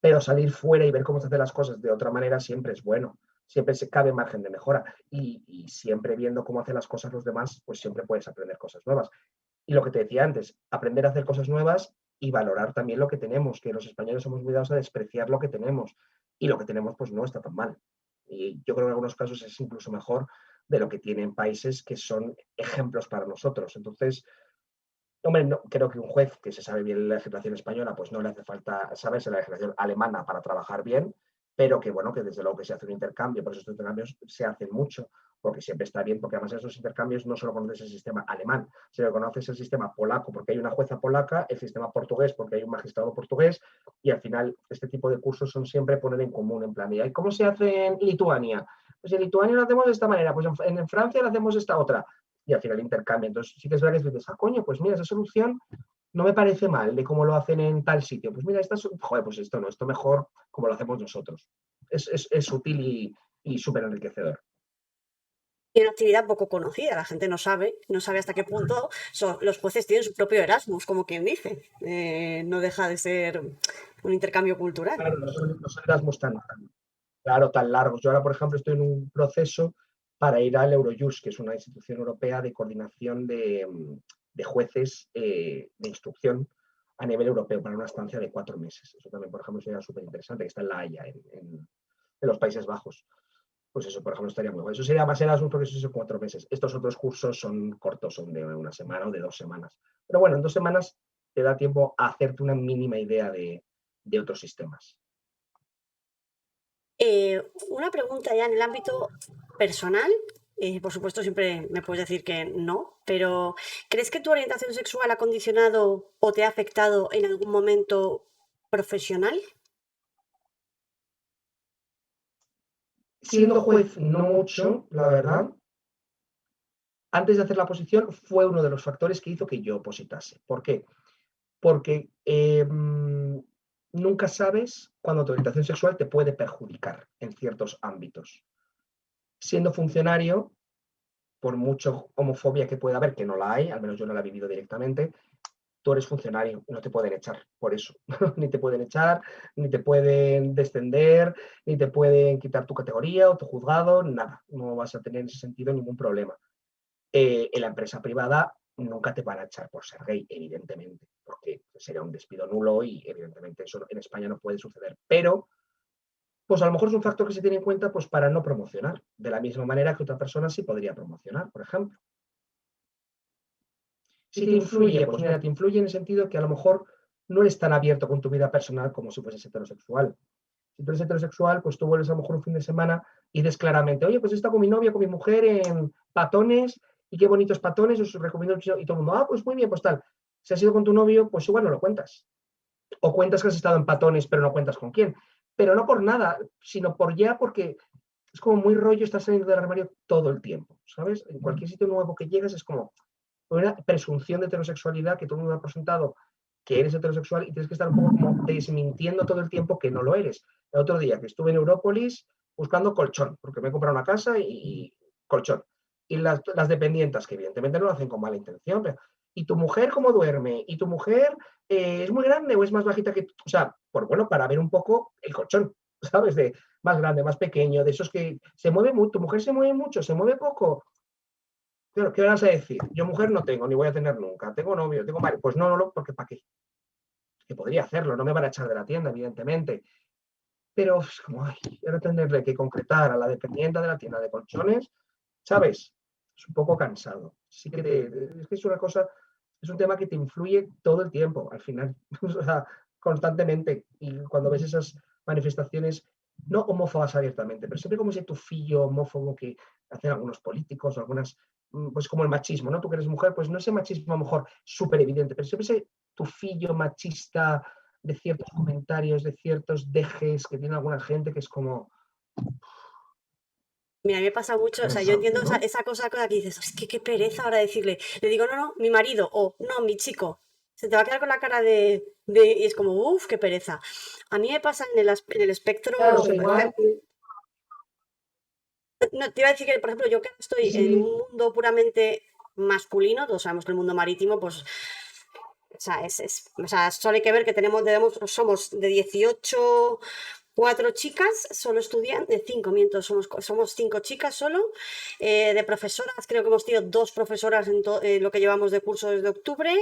pero salir fuera y ver cómo se hacen las cosas de otra manera siempre es bueno. Siempre se cabe margen de mejora. Y siempre viendo cómo hacen las cosas los demás, pues siempre puedes aprender cosas nuevas. Y lo que te decía antes, aprender a hacer cosas nuevas y valorar también lo que tenemos, que los españoles somos muy dados a despreciar lo que tenemos. Y lo que tenemos, pues no está tan mal. Y yo creo que en algunos casos es incluso mejor de lo que tienen países que son ejemplos para nosotros. Entonces, hombre, no, creo que un juez que se sabe bien la legislación española, pues no le hace falta saberse la legislación alemana para trabajar bien, pero que bueno, que desde luego que se hace un intercambio, por eso estos intercambios se hacen mucho, porque siempre está bien, porque además esos intercambios no solo conoces el sistema alemán, sino que conoces el sistema polaco, porque hay una jueza polaca, el sistema portugués, porque hay un magistrado portugués, y al final este tipo de cursos son siempre poner en común, en plan, ¿y cómo se hace en Lituania? Pues en Lituania lo hacemos de esta manera, pues en Francia lo hacemos de esta otra, y al final intercambio. Entonces sí que es verdad que dices, coño, pues mira, esa solución no me parece mal de cómo lo hacen en tal sitio. Pues mira, joder, pues esto no, esto mejor como lo hacemos nosotros. Es útil y súper enriquecedor. Y una actividad poco conocida, la gente no sabe hasta qué punto los jueces tienen su propio Erasmus, como quien dice. No deja de ser un intercambio cultural. Claro, no son Erasmus claro, tan largos. Yo ahora, por ejemplo, estoy en un proceso para ir al Eurojust, que es una institución europea de coordinación de jueces de instrucción a nivel europeo para una estancia de 4 meses. Eso también, por ejemplo, sería súper interesante, que está en La Haya, en los Países Bajos. Pues eso, por ejemplo, estaría muy bueno. Eso sería más Erasmus porque eso son 4 meses. Estos otros cursos son cortos, son de una semana o de 2 semanas. Pero bueno, en 2 semanas te da tiempo a hacerte una mínima idea de otros sistemas. Una pregunta ya en el ámbito personal. Por supuesto, siempre me puedes decir que no, pero ¿crees que tu orientación sexual ha condicionado o te ha afectado en algún momento profesional? Siendo juez, no mucho, la verdad. Antes de hacer la oposición fue uno de los factores que hizo que yo opositase. ¿Por qué? Porque nunca sabes cuándo tu orientación sexual te puede perjudicar en ciertos ámbitos. Siendo funcionario, por mucho homofobia que pueda haber, que no la hay, al menos yo no la he vivido directamente, tú eres funcionario, no te pueden echar por eso. Ni te pueden echar, ni te pueden descender, ni te pueden quitar tu categoría o tu juzgado, nada. No vas a tener en ese sentido ningún problema. En la empresa privada nunca te van a echar por ser gay, evidentemente, porque sería un despido nulo y evidentemente eso en España no puede suceder. Pero, pues a lo mejor es un factor que se tiene en cuenta pues, para no promocionar, de la misma manera que otra persona sí podría promocionar, por ejemplo. Si te influye, pues mira, te influye en el sentido que a lo mejor no eres tan abierto con tu vida personal como si fueses heterosexual. Si tú eres heterosexual, pues tú vuelves a lo mejor un fin de semana y dices claramente, oye, pues he estado con mi novia, con mi mujer en patones, y qué bonitos patones, os recomiendo mucho. Y todo el mundo, ah, pues muy bien, pues tal. Si has ido con tu novio, pues igual no lo cuentas. O cuentas que has estado en patones, pero no cuentas con quién. Pero no por nada, sino por ya porque es como muy rollo estar saliendo del armario todo el tiempo, ¿sabes? En cualquier sitio nuevo que llegues es como una presunción de heterosexualidad que todo el mundo ha presentado que eres heterosexual y tienes que estar un poco como desmintiendo todo el tiempo que no lo eres. El otro día que estuve en Európolis buscando colchón, porque me he comprado una casa y colchón. Y las dependientas, que evidentemente no lo hacen con mala intención, pero, ¿y tu mujer cómo duerme? ¿Y tu mujer es muy grande o es más bajita que tú? O sea, por bueno, para ver un poco el colchón, ¿sabes? De más grande, más pequeño, de esos que se mueve mucho, tu mujer se mueve mucho, se mueve poco. Claro, ¿qué vas a decir? Yo mujer no tengo, ni voy a tener nunca. Tengo novio, tengo marido. Pues no, porque ¿para qué? Que podría hacerlo, no me van a echar de la tienda, evidentemente. Pero es como, ay, ahora tenerle que concretar a la dependiente de la tienda de colchones, ¿sabes? Es un poco cansado. Sí que es que es una cosa, es un tema que te influye todo el tiempo, al final, o sea, constantemente. Y cuando ves esas manifestaciones, no homófobas abiertamente, pero siempre como ese tufillo homófobo que hacen algunos políticos o algunas, pues como el machismo, ¿no? Tú que eres mujer, pues no ese machismo a lo mejor súper evidente, pero siempre ese tufillo machista de ciertos comentarios, de ciertos dejes que tiene alguna gente que es como Mira, a mí me pasa mucho, o sea, yo cansado, entiendo esa, ¿no? esa cosa con la que dices, es que qué pereza ahora decirle. Le digo, no, no, mi marido, o no, mi chico. Se te va a quedar con la cara y es como, uff, qué pereza. A mí me pasa en el espectro. Claro, o sea, igual, No, te iba a decir que, por ejemplo, yo que sí, estoy en sí, un mundo puramente masculino, todos sabemos que el mundo marítimo, pues, o sea, o sea, solo hay que ver que somos de 18 cuatro chicas, solo estudiantes, cinco, miento, somos cinco chicas solo. De profesoras, creo que hemos tenido dos profesoras en lo que llevamos de curso desde octubre.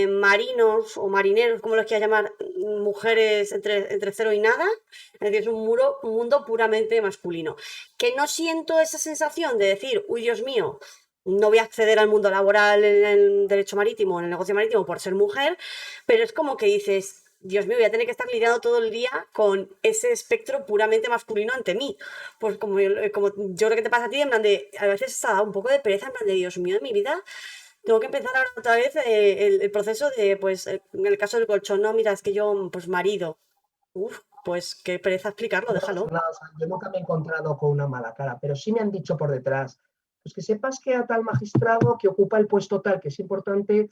Marinos o marineros, como los quieras llamar, mujeres entre cero y nada. Es decir, es un mundo puramente masculino. Que no siento esa sensación de decir, uy, Dios mío, no voy a acceder al mundo laboral en el derecho marítimo, en el negocio marítimo por ser mujer, pero es como que dices, Dios mío, voy a tener que estar lidiando todo el día con ese espectro puramente masculino ante mí. Pues como yo creo que te pasa a ti, en plan de, a veces está un poco de pereza, en plan de, Dios mío, en mi vida, tengo que empezar ahora otra vez el proceso de, pues, en el caso del colchón, no, mira, es que yo, pues, marido. Uf, pues qué pereza explicarlo, no pasa déjalo. nada, o sea, yo nunca me he encontrado con una mala cara, pero sí me han dicho por detrás, pues que sepas que a tal magistrado que ocupa el puesto tal, que es importante,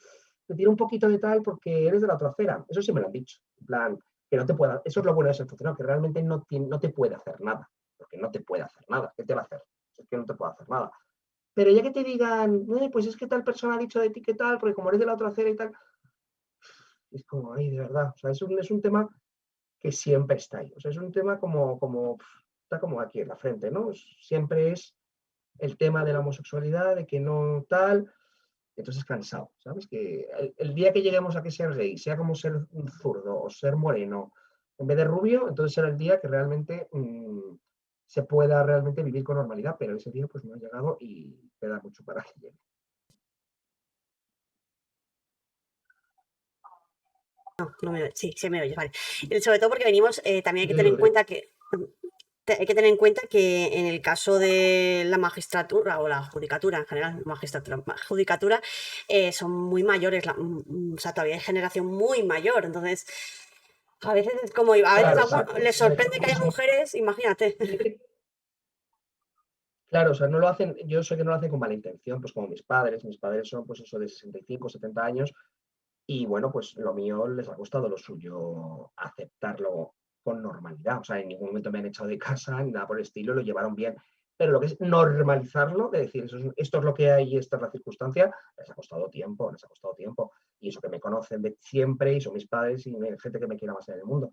te tira un poquito de tal porque eres de la otra acera. Eso sí me lo han dicho. En plan, que no te pueda, eso es lo bueno de ser funcionario, que realmente no te puede hacer nada, porque no te puede hacer nada. ¿Qué te va a hacer? Es que no te puede hacer nada. Pero ya que te digan, pues es que tal persona ha dicho de ti que tal, porque como eres de la otra acera y tal, es como, ay, de verdad. O sea, es un tema que siempre está ahí. O sea, es un tema está como aquí en la frente, ¿no? Siempre es el tema de la homosexualidad, de que no tal, entonces cansado, ¿sabes? Que el día que lleguemos a que ser gay sea como ser un zurdo o ser moreno en vez de rubio, entonces será el día que realmente se pueda realmente vivir con normalidad, pero ese día pues no ha llegado y queda mucho para que llegue. No, no me oyes, sí, sí me oyes, vale. Sobre todo porque venimos, también hay Sí que te tener digo, en cuenta que hay que tener en cuenta que en el caso de la magistratura o la judicatura en general, judicatura, son muy mayores, o sea, todavía hay generación muy mayor, entonces a veces es como, a veces Claro, exacto. les A ver, sorprende que haya mujeres, imagínate. claro, o sea, no lo hacen, yo sé que no lo hacen con mala intención, pues como mis padres son pues eso de 65, 70 años, y bueno, pues lo mío les ha costado lo suyo aceptarlo con normalidad. O sea, en ningún momento me han echado de casa ni nada por el estilo, lo llevaron bien. Pero lo que es normalizarlo, de decir, esto es lo que hay y esta es la circunstancia, les ha costado tiempo, les ha costado tiempo. Y eso que me conocen de siempre y son mis padres y gente que me quiera más en el mundo.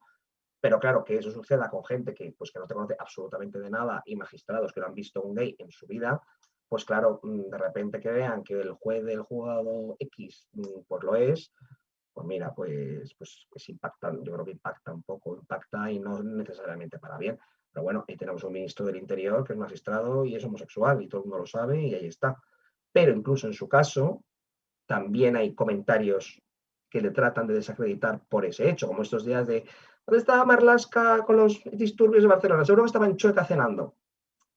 Pero claro, que eso suceda con gente que, pues, que no te conoce absolutamente de nada y magistrados que no han visto un gay en su vida, pues claro, de repente que vean que el juez del juzgado X pues lo es, pues mira, pues impacta, yo creo que impacta un poco, impacta y no necesariamente para bien. Pero bueno, ahí tenemos un ministro del Interior que es magistrado y es homosexual y todo el mundo lo sabe y ahí está. Pero incluso en su caso, también hay comentarios que le tratan de desacreditar por ese hecho, como estos días de ¿dónde estaba Marlaska con los disturbios de Barcelona? Seguro que estaba en Chueca cenando.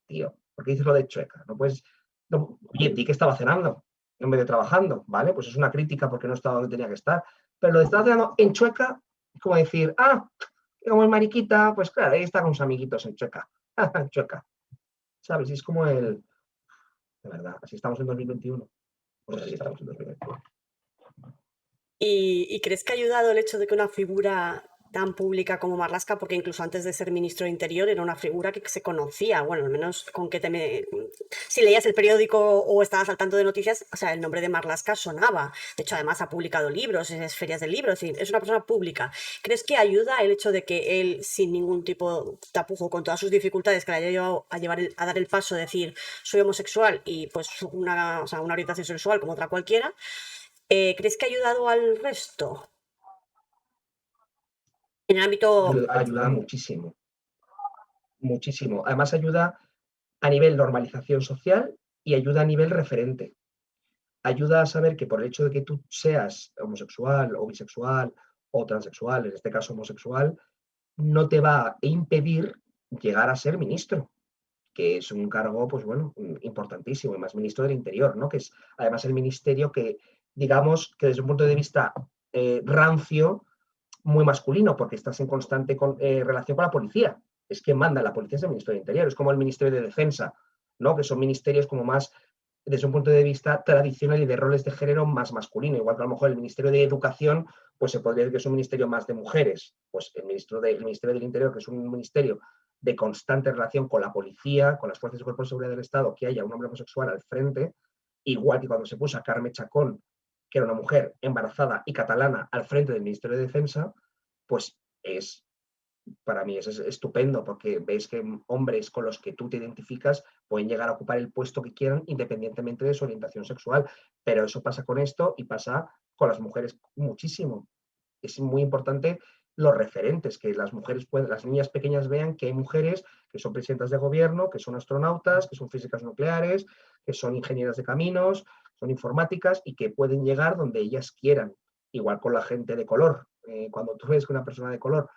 Tío, ¿por qué dices lo de Chueca? No puedes, no, oye, di que estaba cenando en vez de trabajando, ¿vale? Pues es una crítica porque no estaba donde tenía que estar. Pero lo de estar cenando en Chueca es como decir, como el mariquita, pues claro, ahí está con sus amiguitos en Chueca. En Chueca, ¿sabes? Y es como de verdad, así estamos en 2021. Pues así estamos en 2021. ¿Y crees que ha ayudado el hecho de que una figura tan pública como Marlaska, porque incluso antes de ser ministro de Interior era una figura que se conocía, bueno, al menos con que si leías el periódico o estabas al tanto de noticias, o sea, el nombre de Marlaska sonaba. De hecho, además ha publicado libros, es ferias del libro, es decir, es una persona pública. ¿Crees que ayuda el hecho de que él, sin ningún tipo de tapujo, con todas sus dificultades, que le haya llevado a dar el paso de decir soy homosexual y pues o sea, una orientación sexual como otra cualquiera, ¿crees que ha ayudado al resto? En el ámbito. Ayuda muchísimo, muchísimo. Además ayuda a nivel normalización social y ayuda a nivel referente. Ayuda a saber que por el hecho de que tú seas homosexual o bisexual o transexual, en este caso homosexual, no te va a impedir llegar a ser ministro, que es un cargo, pues bueno, importantísimo, y más ministro del Interior, ¿no? Que es además el ministerio que, digamos, que desde un punto de vista rancio, muy masculino, porque estás en constante relación con la policía. Es quien manda, la policía es el Ministerio de Interior, es como el Ministerio de Defensa, ¿no? Que son ministerios como más, desde un punto de vista tradicional y de roles de género, más masculino. Igual que a lo mejor el Ministerio de Educación, pues se podría decir que es un ministerio más de mujeres. Pues el Ministerio del Interior, que es un ministerio de constante relación con la policía, con las fuerzas y cuerpos de seguridad del Estado, que haya un hombre homosexual al frente, igual que cuando se puso a Carme Chacón, que era una mujer embarazada y catalana, al frente del Ministerio de Defensa, pues es, para mí es estupendo porque ves que hombres con los que tú te identificas pueden llegar a ocupar el puesto que quieran independientemente de su orientación sexual. Pero eso pasa con esto y pasa con las mujeres muchísimo. Es muy importante los referentes, que las mujeres pueden, las niñas pequeñas vean que hay mujeres que son presidentas de gobierno, que son astronautas, que son físicas nucleares, que son ingenieras de caminos, son informáticas y que pueden llegar donde ellas quieran. Igual con la gente de color. Cuando tú ves que una persona de color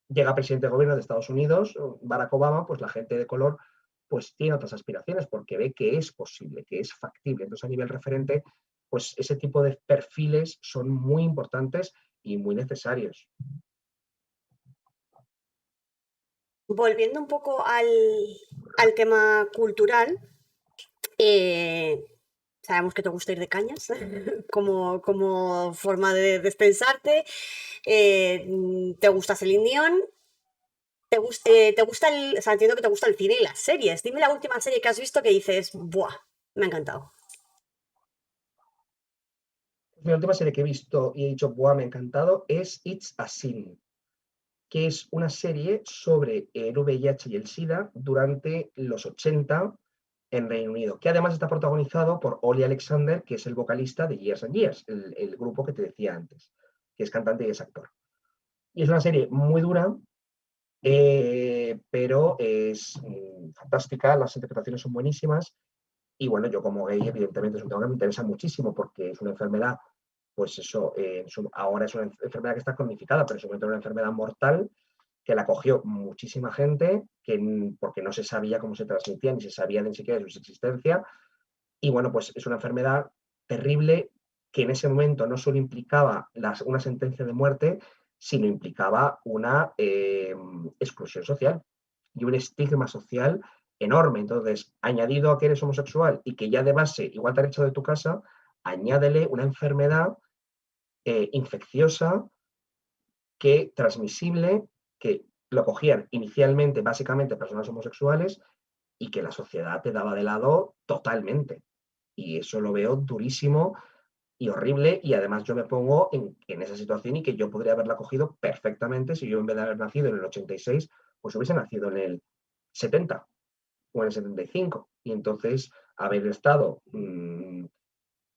llega presidente de gobierno de Estados Unidos, Barack Obama, pues la gente de color pues tiene otras aspiraciones porque ve que es posible, que es factible. Entonces, a nivel referente, pues ese tipo de perfiles son muy importantes y muy necesarios. Volviendo un poco al tema cultural, eh, sabemos que te gusta ir de cañas como forma de despensarte. Te gusta Celine Dion. Te gusta o sea, entiendo que te gusta el cine y las series. Dime la última serie que has visto que dices, ¡buah! Me ha encantado. La última serie que he visto y he dicho, ¡buah, me ha encantado! Es It's a Sin, que es una serie sobre el VIH y el SIDA durante los 80 en Reino Unido, que además está protagonizado por Ollie Alexander, que es el vocalista de Years and Years, el grupo que te decía antes, que es cantante y es actor. Y es una serie muy dura, pero es fantástica, las interpretaciones son buenísimas. Y bueno, yo como gay, evidentemente, es un tema que me interesa muchísimo porque es una enfermedad, pues eso, ahora es una enfermedad que está cronificada, pero en su momento era una enfermedad mortal que la cogió muchísima gente, porque no se sabía cómo se transmitía, ni se sabía ni siquiera de su existencia. Y bueno, pues es una enfermedad terrible que en ese momento no solo implicaba una sentencia de muerte, sino implicaba una exclusión social y un estigma social enorme. Entonces, añadido a que eres homosexual y que ya de base igual te han echado de tu casa, añádele una enfermedad infecciosa, que transmisible, que lo cogían inicialmente básicamente personas homosexuales y que la sociedad te daba de lado totalmente. Y eso lo veo durísimo y horrible, y además yo me pongo en esa situación y que yo podría haberla cogido perfectamente si yo en vez de haber nacido en el 86, pues hubiese nacido en el 70 o en el 75. Y entonces haber estado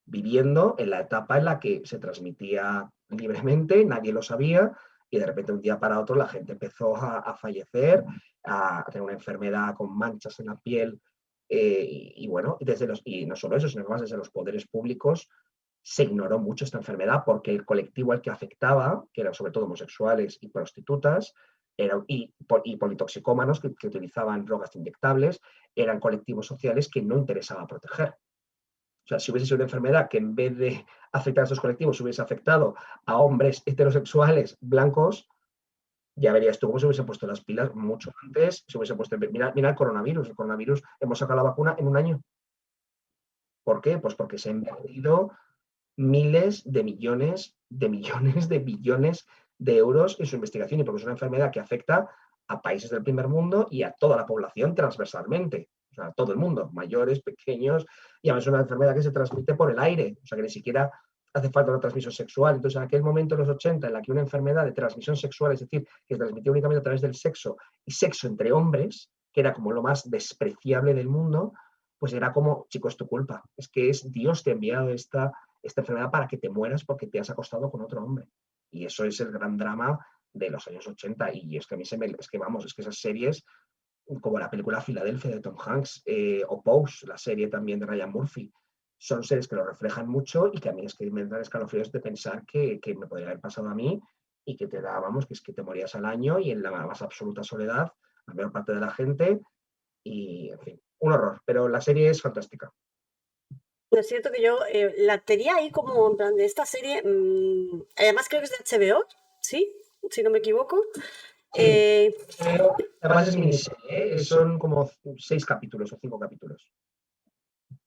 viviendo en la etapa en la que se transmitía libremente, nadie lo sabía, y de repente un día para otro la gente empezó a fallecer, a tener una enfermedad con manchas en la piel, y bueno, y no solo eso, sino que además desde los poderes públicos se ignoró mucho esta enfermedad porque el colectivo al que afectaba, que eran sobre todo homosexuales y prostitutas, y politoxicómanos que utilizaban drogas inyectables, eran colectivos sociales que no interesaba proteger. O sea, si hubiese sido una enfermedad que en vez de afectar a estos colectivos hubiese afectado a hombres heterosexuales blancos, ya verías tú cómo se hubiesen puesto las pilas mucho antes. Se hubiese puesto, mira el coronavirus. El coronavirus, hemos sacado la vacuna en un año. ¿Por qué? Pues porque se han invertido miles de millones, de billones de euros en su investigación, y porque es una enfermedad que afecta a países del primer mundo y a toda la población transversalmente. O sea, a todo el mundo, mayores, pequeños, y además es una enfermedad que se transmite por el aire, o sea que ni siquiera hace falta una transmisión sexual. Entonces, en aquel momento, en los 80, en la que una enfermedad de transmisión sexual, es decir, que se transmitía únicamente a través del sexo, y sexo entre hombres, que era como lo más despreciable del mundo, pues era como, chicos, es tu culpa. Es que es Dios te ha enviado esta enfermedad para que te mueras porque te has acostado con otro hombre. Y eso es el gran drama de los años 80. Y es que a mí es que vamos, es que esas series, como la película Filadelfia de Tom Hanks, o Pose, la serie también de Ryan Murphy, son series que lo reflejan mucho y que a mí es que me dan escalofríos de pensar que me podría haber pasado a mí, y que te da, vamos, que es que te morías al año y en la más absoluta soledad, la mayor parte de la gente, y en fin, un horror. Pero la serie es fantástica. Es cierto que yo la tenía ahí como en plan de esta serie, además creo que es de HBO, ¿sí? Si no me equivoco. Sí, Eh, pero además es miniserie, ¿eh? Son como 6 capítulos o 5 capítulos.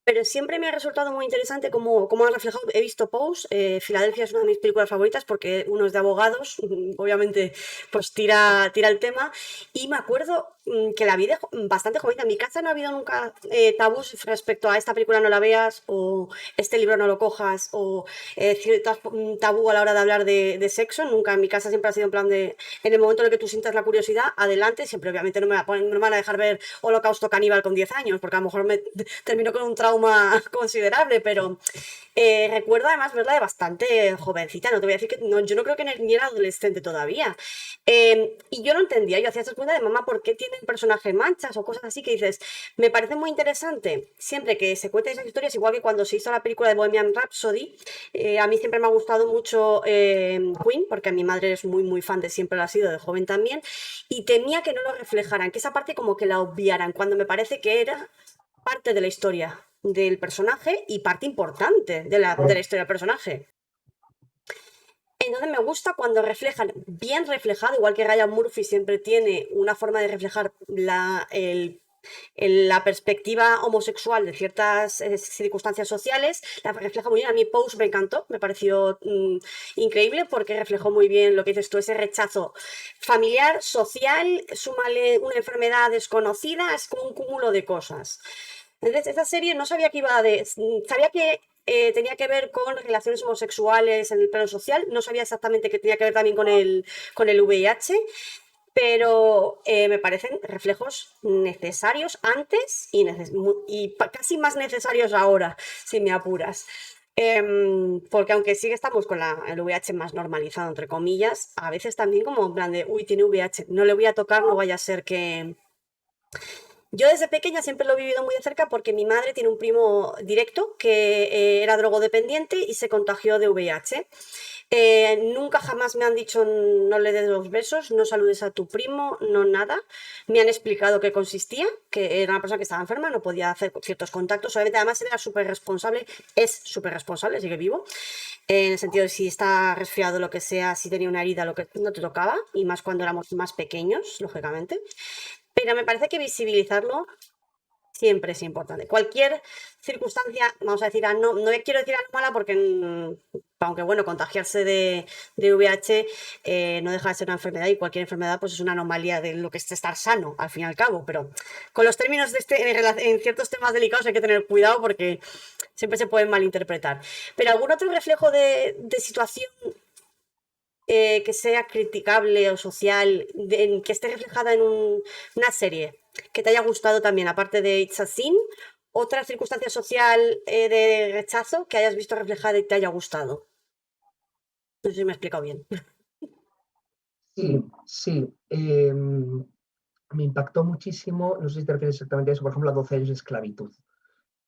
Pero siempre me ha resultado muy interesante cómo ha reflejado. He visto Pose, Filadelfia es una de mis películas favoritas porque uno es de abogados, obviamente, pues tira el tema. Y me acuerdo que la vi bastante joven. En mi casa no ha habido nunca tabús respecto a esta película no la veas, o este libro no lo cojas, o ciertas tabú a la hora de hablar de sexo. Nunca en mi casa siempre ha sido en plan de, en el momento en el que tú sientas la curiosidad, adelante. Siempre, obviamente, no me van a dejar ver Holocausto Caníbal con 10 años, porque a lo mejor me termino con un trauma considerable, pero recuerdo además verla de bastante jovencita. No te voy a decir que no, yo no creo que ni era adolescente todavía. Y yo no entendía, yo hacía estas preguntas de mamá, ¿por qué tiene el personaje manchas o cosas así que dices? Me parece muy interesante siempre que se cuenten esas historias, igual que cuando se hizo la película de Bohemian Rhapsody. A mí siempre me ha gustado mucho Queen, porque mi madre es muy, muy fan de siempre lo ha sido, de joven también, y temía que no lo reflejaran, que esa parte como que la obviaran, cuando me parece que era parte de la historia del personaje y parte importante de la historia del personaje. Entonces me gusta cuando reflejan, bien reflejado, igual que Ryan Murphy siempre tiene una forma de reflejar la perspectiva homosexual de ciertas circunstancias sociales, la refleja muy bien. A mí Pose me encantó, me pareció increíble porque reflejó muy bien lo que dices tú, ese rechazo familiar, social, súmale una enfermedad desconocida, es como un cúmulo de cosas. Entonces, esta serie no sabía que sabía que tenía que ver con relaciones homosexuales en el plano social, no sabía exactamente que tenía que ver también con el VIH, pero me parecen reflejos necesarios antes y casi más necesarios ahora, si me apuras. Porque aunque sí que estamos con el VIH más normalizado, entre comillas, a veces también como en plan de, uy, tiene VIH, no le voy a tocar, no vaya a ser Yo desde pequeña siempre lo he vivido muy de cerca porque mi madre tiene un primo directo que era drogodependiente y se contagió de VIH. Nunca jamás me han dicho no le des los besos, no saludes a tu primo, no nada. Me han explicado qué consistía, que era una persona que estaba enferma, no podía hacer ciertos contactos. Obviamente, además era súper responsable, es súper responsable, sigue vivo. En el sentido de si está resfriado, lo que sea, si tenía una herida, lo que no te tocaba, y más cuando éramos más pequeños, lógicamente. Pero me parece que visibilizarlo siempre es importante. Cualquier circunstancia, vamos a decir, no, no quiero decir anómala porque, aunque bueno, contagiarse de VIH no deja de ser una enfermedad y cualquier enfermedad pues es una anomalía de lo que es estar sano, al fin y al cabo. Pero con los términos de en ciertos temas delicados hay que tener cuidado porque siempre se pueden malinterpretar. Pero algún otro reflejo de situación que sea criticable o social, que esté reflejada en una serie que te haya gustado también, aparte de It's a Sin, otra circunstancia social de rechazo que hayas visto reflejada y te haya gustado. No sé si me he explicado bien. Sí, sí. Me impactó muchísimo, no sé si te refieres exactamente a eso, por ejemplo, a 12 años de esclavitud.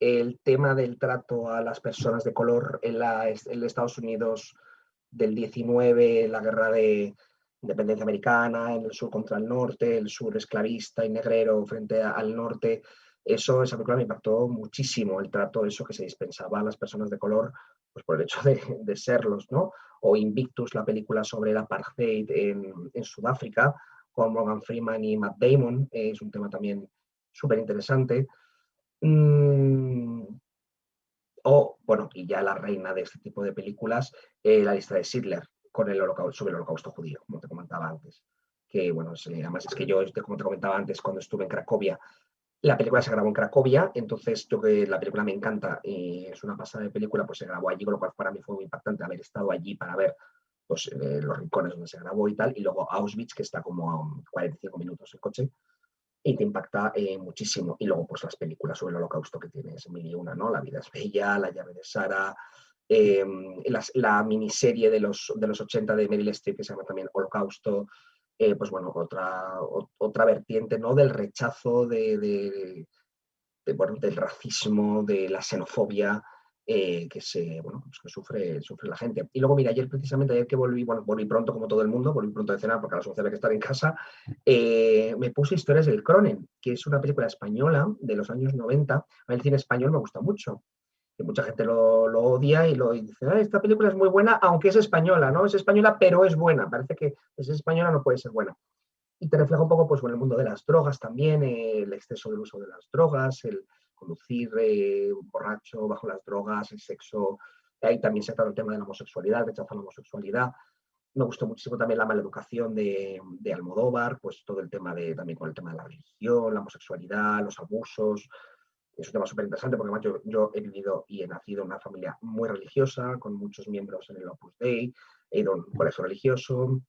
El tema del trato a las personas de color en Estados Unidos del 19, la guerra de independencia americana, en el sur contra el norte, el sur esclavista y negrero frente al norte. Esa película me impactó muchísimo, el trato, eso que se dispensaba a las personas de color, pues por el hecho de serlos, ¿no? O Invictus, la película sobre el apartheid en Sudáfrica, con Morgan Freeman y Matt Damon, es un tema también súper interesante. Mm, bueno, y ya la reina de este tipo de películas, la lista de Schindler, con sobre el holocausto judío, como te comentaba antes. Que bueno, además es que yo, como te comentaba antes, cuando estuve en Cracovia, la película se grabó en Cracovia, entonces yo que la película me encanta y es una pasada de película, pues se grabó allí, con lo cual para mí fue muy impactante haber estado allí para ver pues, los rincones donde se grabó y tal, y luego Auschwitz, que está como a 45 minutos en coche, y te impacta muchísimo. Y luego, pues las películas sobre el holocausto que tienes, mil y una, ¿no? La vida es bella, La llave de Sara, la miniserie de los 80 de Meryl Streep que se llama también Holocausto, pues bueno, otra vertiente, ¿no? Del rechazo, bueno, del racismo, de la xenofobia bueno, pues que sufre la gente. Y luego, mira, ayer que volví pronto como todo el mundo, volví pronto de cenar porque a las 11 había que estar en casa, me puse Historias del Cronen, que es una película española de los años 90. A mí el cine español me gusta mucho, que mucha gente lo odia y dice, esta película es muy buena, aunque es española, ¿no? Es española, pero es buena. Parece que es española, no puede ser buena. Y te refleja un poco pues, bueno, el mundo de las drogas también, el exceso del uso de las drogas, el conducir borracho bajo las drogas, el sexo. Ahí también se trata el tema de la homosexualidad, rechazo a la homosexualidad. Me gustó muchísimo también la maleducación de Almodóvar, pues todo el tema también con el tema de la religión, la homosexualidad, los abusos. Es un tema súper interesante porque además yo he vivido y he nacido en una familia muy religiosa, con muchos miembros en el Opus Dei, he ido a un colegio religioso,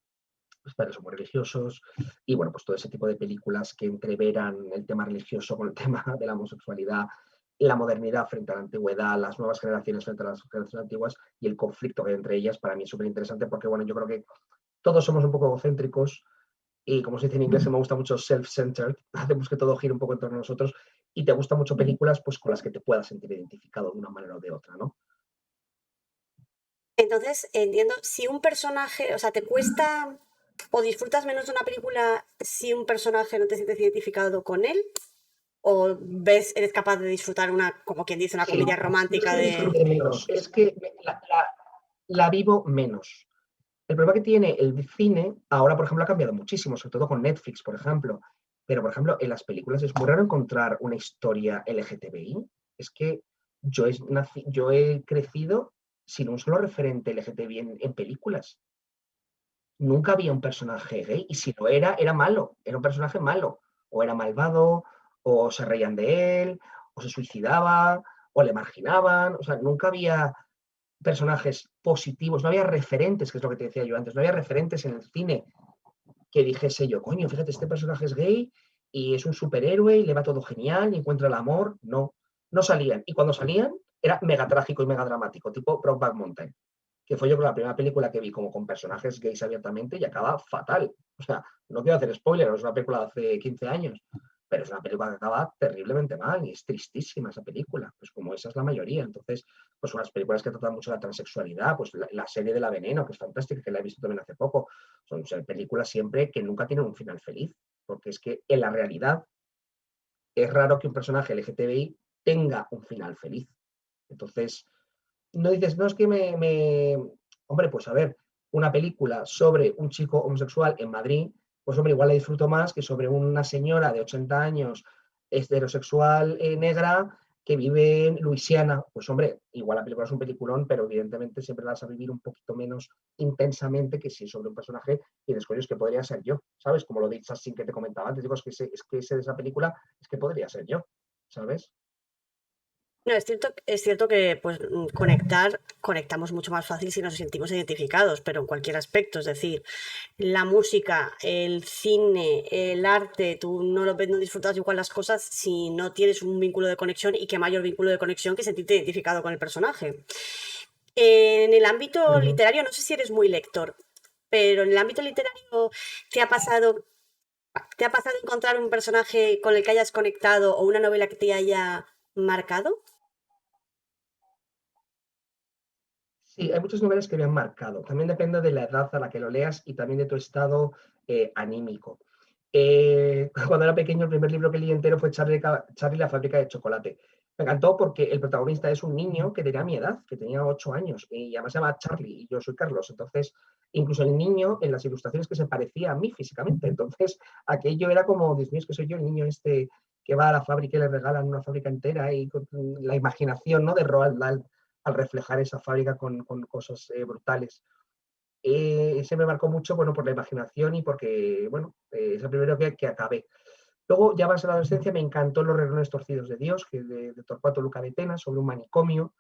los padres son muy religiosos, y bueno, pues todo ese tipo de películas que entreveran el tema religioso con el tema de la homosexualidad, la modernidad frente a la antigüedad, las nuevas generaciones frente a las generaciones antiguas y el conflicto que hay entre ellas, para mí es súper interesante porque, bueno, yo creo que todos somos un poco egocéntricos y, como se dice en inglés, me gusta mucho self-centered, hacemos que todo gire un poco en torno a nosotros y te gustan mucho películas pues con las que te puedas sentir identificado de una manera o de otra, ¿no? Entonces, entiendo, si un personaje, o sea, te cuesta o disfrutas menos de una película si un personaje no te sientes identificado con él, o eres capaz de disfrutar como quien dice, una Sí, comedia no es romántica que de... disfrute menos, es que la vivo menos. El problema que tiene el cine, ahora por ejemplo ha cambiado muchísimo, sobre todo con Netflix, por ejemplo, pero por ejemplo en las películas es muy raro encontrar una historia LGTBI. Es que yo he crecido sin un solo referente LGTBI en películas. Nunca había un personaje gay y si lo era malo, era un personaje malo, o era malvado, o se reían de él, o se suicidaba, o le marginaban, o sea, nunca había personajes positivos, no había referentes, que es lo que te decía yo antes, no había referentes en el cine que dijese yo, coño, fíjate, este personaje es gay y es un superhéroe y le va todo genial y encuentra el amor. No, no salían. Y cuando salían era mega trágico y mega dramático, tipo Brokeback Mountain, que fue yo creo la primera película que vi como con personajes gays abiertamente y acaba fatal. O sea, no quiero hacer spoiler, es una película de hace 15 años, pero es una película que acaba terriblemente mal y es tristísima esa película, pues como esa es la mayoría. Entonces, pues unas películas que tratan mucho la transexualidad, pues la serie de La Veneno, que es fantástica, que la he visto también hace poco, son películas siempre que nunca tienen un final feliz, porque es que en la realidad es raro que un personaje LGTBI tenga un final feliz. Entonces, no dices, no es que Hombre, pues a ver, una película sobre un chico homosexual en Madrid, pues hombre, igual la disfruto más que sobre una señora de 80 años heterosexual negra que vive en Luisiana. Pues hombre, igual la película es un peliculón, pero evidentemente siempre la vas a vivir un poquito menos intensamente que si sobre un personaje y después es que podría ser yo, ¿sabes? Como lo de Assassin que te comentaba antes, digo, es que ese de esa película es que podría ser yo, ¿sabes? No, es cierto que pues conectamos mucho más fácil si nos sentimos identificados, pero en cualquier aspecto, es decir, la música, el cine, el arte, tú no lo ves, no disfrutas igual las cosas si no tienes un vínculo de conexión y qué mayor vínculo de conexión que sentirte identificado con el personaje. En el ámbito Ujú. literario, no sé si eres muy lector, pero en el ámbito literario, ¿te ha pasado, ¿te ha pasado encontrar un personaje con el que hayas conectado o una novela que te haya marcado? Sí, hay muchas novelas que me han marcado. También depende de la edad a la que lo leas y también de tu estado anímico. Cuando era pequeño, el primer libro que leí entero fue Charlie y la fábrica de chocolate. Me encantó porque el protagonista es un niño que tenía mi edad, que tenía 8 años, y además se llama Charlie y yo soy Carlos. Entonces, incluso el niño en las ilustraciones que se parecía a mí físicamente. Entonces, aquello era como, Dios mío, es que soy yo el niño este que va a la fábrica y le regalan una fábrica entera y con la imaginación, ¿no?, de Roald Dahl al reflejar esa fábrica con cosas brutales. Se me marcó mucho, bueno, por la imaginación y porque, bueno, es el primero que acabé. Luego, ya más en la adolescencia, me encantó Los Renglones Torcidos de Dios, que es de Torcuato Luca de Tena, sobre un manicomio,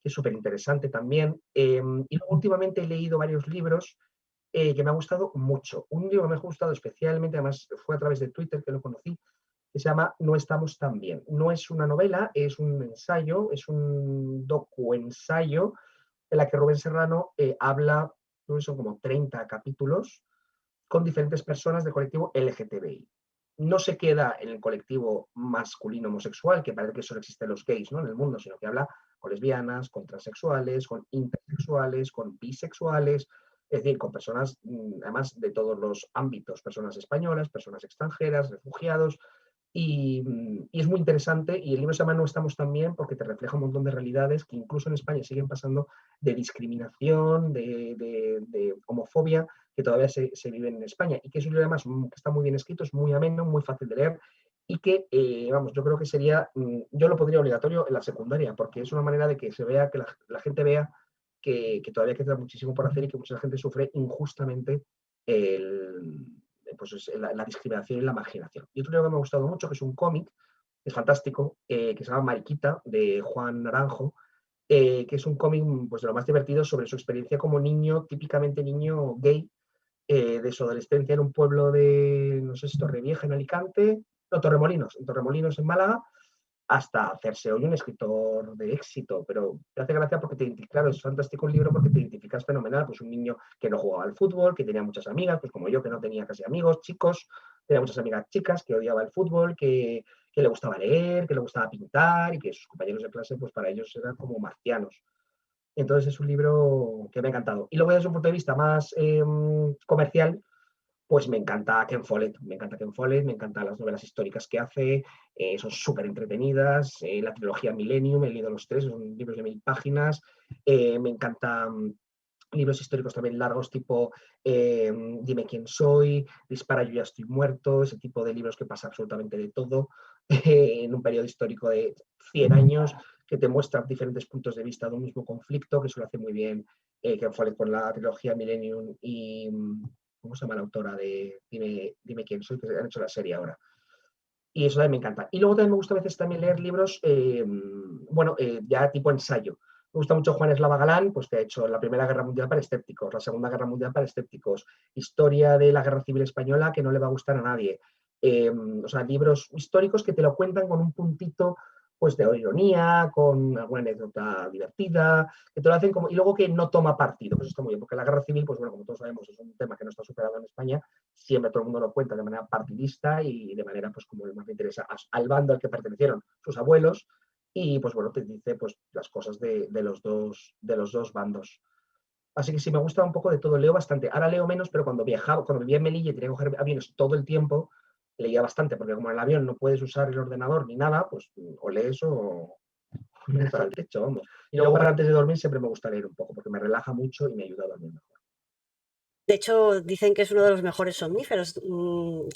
que es súper interesante también. Y luego, últimamente, he leído varios libros que me han gustado mucho. Un libro que me ha gustado especialmente, además fue a través de Twitter que lo conocí, que se llama No estamos tan bien. No es una novela, es un ensayo, es un docuensayo en la que Rubén Serrano habla, creo que son como 30 capítulos, con diferentes personas del colectivo LGTBI. No se queda en el colectivo masculino homosexual, que parece que solo existen los gays, ¿no?, en el mundo, sino que habla con lesbianas, con transexuales, con intersexuales, con bisexuales, es decir, con personas, además de todos los ámbitos, personas españolas, personas extranjeras, refugiados, y es muy interesante, y el libro se llama No estamos tan bien porque te refleja un montón de realidades que incluso en España siguen pasando, de discriminación, de homofobia, que todavía se viven en España. Y que es un libro además que está muy bien escrito, es muy ameno, muy fácil de leer, y que, vamos, yo creo que sería, yo lo pondría obligatorio en la secundaria, porque es una manera de que se vea, que la gente vea que todavía queda muchísimo por hacer y que mucha gente sufre injustamente el, pues la discriminación y la marginación. Y otro libro que me ha gustado mucho, que es un cómic, es fantástico, que se llama Mariquita, de Juan Naranjo, que es un cómic, pues, de lo más divertido sobre su experiencia como niño, típicamente niño gay, de su adolescencia en un pueblo de, no sé si Torrevieja en Alicante, no, Torremolinos, en Torremolinos en Málaga, hasta hacerse hoy un escritor de éxito, pero te hace gracia porque claro, es fantástico el libro porque te identificas fenomenal, pues un niño que no jugaba al fútbol, que tenía muchas amigas, pues como yo, que no tenía casi amigos, chicos, tenía muchas amigas chicas, que odiaba el fútbol, que le gustaba leer, que le gustaba pintar y que sus compañeros de clase, pues para ellos eran como marcianos. Entonces es un libro que me ha encantado. Y luego desde un punto de vista más comercial, pues me encanta Ken Follett, me encantan las novelas históricas que hace, son súper entretenidas, la trilogía Millennium, he leído los tres, son libros de 1000 páginas, me encantan libros históricos también largos, tipo Dime quién soy, Dispara, yo ya estoy muerto, ese tipo de libros que pasa absolutamente de todo, en un periodo histórico de 100 años, que te muestra diferentes puntos de vista de un mismo conflicto, que eso lo hace muy bien Ken Follett con la trilogía Millennium y, ¿cómo se llama la autora de Dime quién soy? Que han hecho la serie ahora. Y eso también me encanta. Y luego también me gusta a veces también leer libros, bueno, ya tipo ensayo. Me gusta mucho Juan Eslava Galán, pues que ha hecho la Primera Guerra Mundial para escépticos, la Segunda Guerra Mundial para escépticos, historia de la Guerra Civil Española que no le va a gustar a nadie. O sea, libros históricos que te lo cuentan con un puntito pues de ironía, con alguna anécdota divertida, que te lo hacen como, y luego que no toma partido, pues está muy bien, porque la guerra civil, pues bueno, como todos sabemos, es un tema que no está superado en España, siempre todo el mundo lo cuenta de manera partidista y de manera, pues como más le interesa al bando al que pertenecieron sus abuelos, y pues bueno, te dice pues las cosas de los dos bandos. Así que sí, me gusta un poco de todo, leo bastante. Ahora leo menos, pero cuando viajaba, cuando vivía en Melilla y tenía que coger aviones todo el tiempo, leía bastante, porque como en el avión no puedes usar el ordenador ni nada, pues o lees o miras al techo, vamos. Y luego para antes de dormir siempre me gusta leer un poco, porque me relaja mucho y me ayuda a dormir mejor. De hecho, dicen que es uno de los mejores somníferos,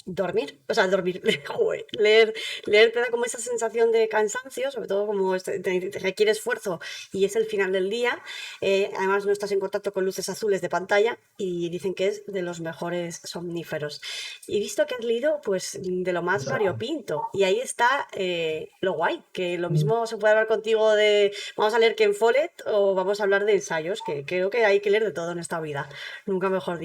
dormir, o sea, dormir, joder, leer te da como esa sensación de cansancio, sobre todo como te requiere esfuerzo y es el final del día. Además, no estás en contacto con luces azules de pantalla y dicen que es de los mejores somníferos. Y visto que has leído, pues, de lo más Exacto. variopinto. Y ahí está lo guay, que lo mismo se puede hablar contigo de vamos a leer Ken Follett o vamos a hablar de ensayos, que creo que hay que leer de todo en esta vida. Nunca mejor dicho.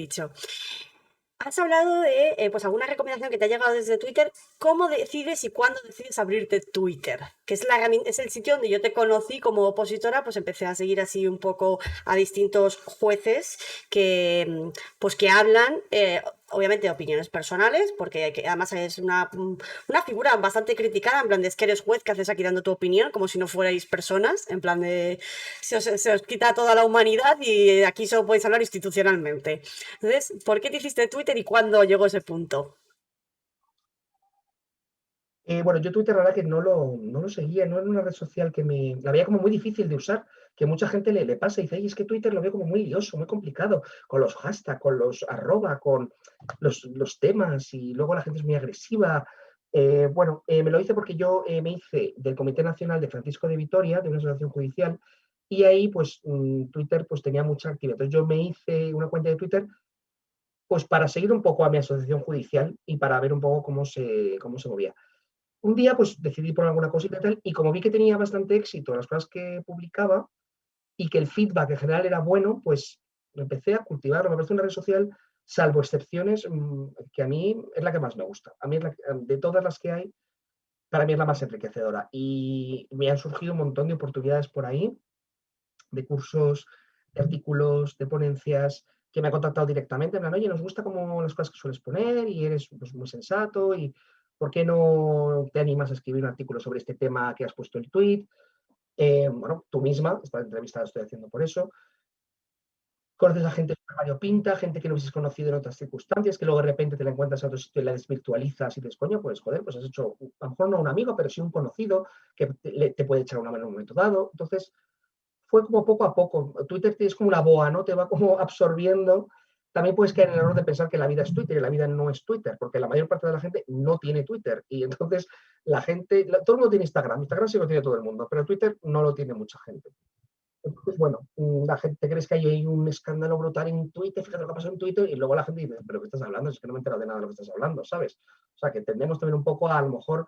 Has hablado de pues alguna recomendación que te ha llegado desde Twitter. ¿Cómo decides y cuándo decides abrirte Twitter? Que es, es el sitio donde yo te conocí como opositora, pues empecé a seguir así un poco a distintos jueces que, pues que hablan, obviamente, de opiniones personales, porque además es una figura bastante criticada, en plan de es que eres juez, que haces aquí dando tu opinión, como si no fuerais personas, en plan de se os quita toda la humanidad y aquí solo podéis hablar institucionalmente. Entonces, ¿por qué te hiciste Twitter y cuándo llegó ese punto? Bueno, yo Twitter, la verdad que no lo seguía, no era una red social que la veía como muy difícil de usar, que mucha gente le pasa y dice, "Ay, es que Twitter lo veo como muy lioso, muy complicado, con los hashtags, con los arroba, con los temas, y luego la gente es muy agresiva". Bueno, me lo hice porque yo me hice del Comité Nacional de Francisco de Vitoria, de una asociación judicial, y ahí pues Twitter pues tenía mucha actividad. Entonces yo me hice una cuenta de Twitter pues para seguir un poco a mi asociación judicial y para ver un poco cómo se movía. Un día, pues decidí poner alguna cosita y tal, y como vi que tenía bastante éxito en las cosas que publicaba y que el feedback en general era bueno, pues empecé a cultivarlo. Me parece una red social, salvo excepciones, que a mí es la que más me gusta. A mí es de todas las que hay, para mí es la más enriquecedora. Y me han surgido un montón de oportunidades por ahí, de cursos, de artículos, de ponencias, que me han contactado directamente, me han oye, nos gusta como las cosas que sueles poner y eres pues, muy sensato y ¿por qué no te animas a escribir un artículo sobre este tema que has puesto el tweet? Bueno, tú misma, esta entrevista la estoy haciendo por eso. Conoces a gente variopinta, gente que no hubieses conocido en otras circunstancias, que luego de repente te la encuentras en otro sitio y la desvirtualizas y dices, coño, pues joder, pues has hecho, a lo mejor no un amigo, pero sí un conocido que te puede echar una mano en un momento dado. Entonces, fue como poco a poco. Twitter es como una boa, ¿no? Te va como absorbiendo. También puedes caer en el error de pensar que la vida es Twitter y la vida no es Twitter, porque la mayor parte de la gente no tiene Twitter. Y entonces la gente, todo el mundo tiene Instagram. Instagram sí lo tiene todo el mundo, pero Twitter no lo tiene mucha gente. Entonces, bueno, la gente crees que hay un escándalo brutal en Twitter, fíjate lo que ha pasado en Twitter, y luego la gente dice, pero ¿qué estás hablando? Es que no me he enterado de nada de lo que estás hablando, ¿sabes? O sea, que tendemos también un poco a lo mejor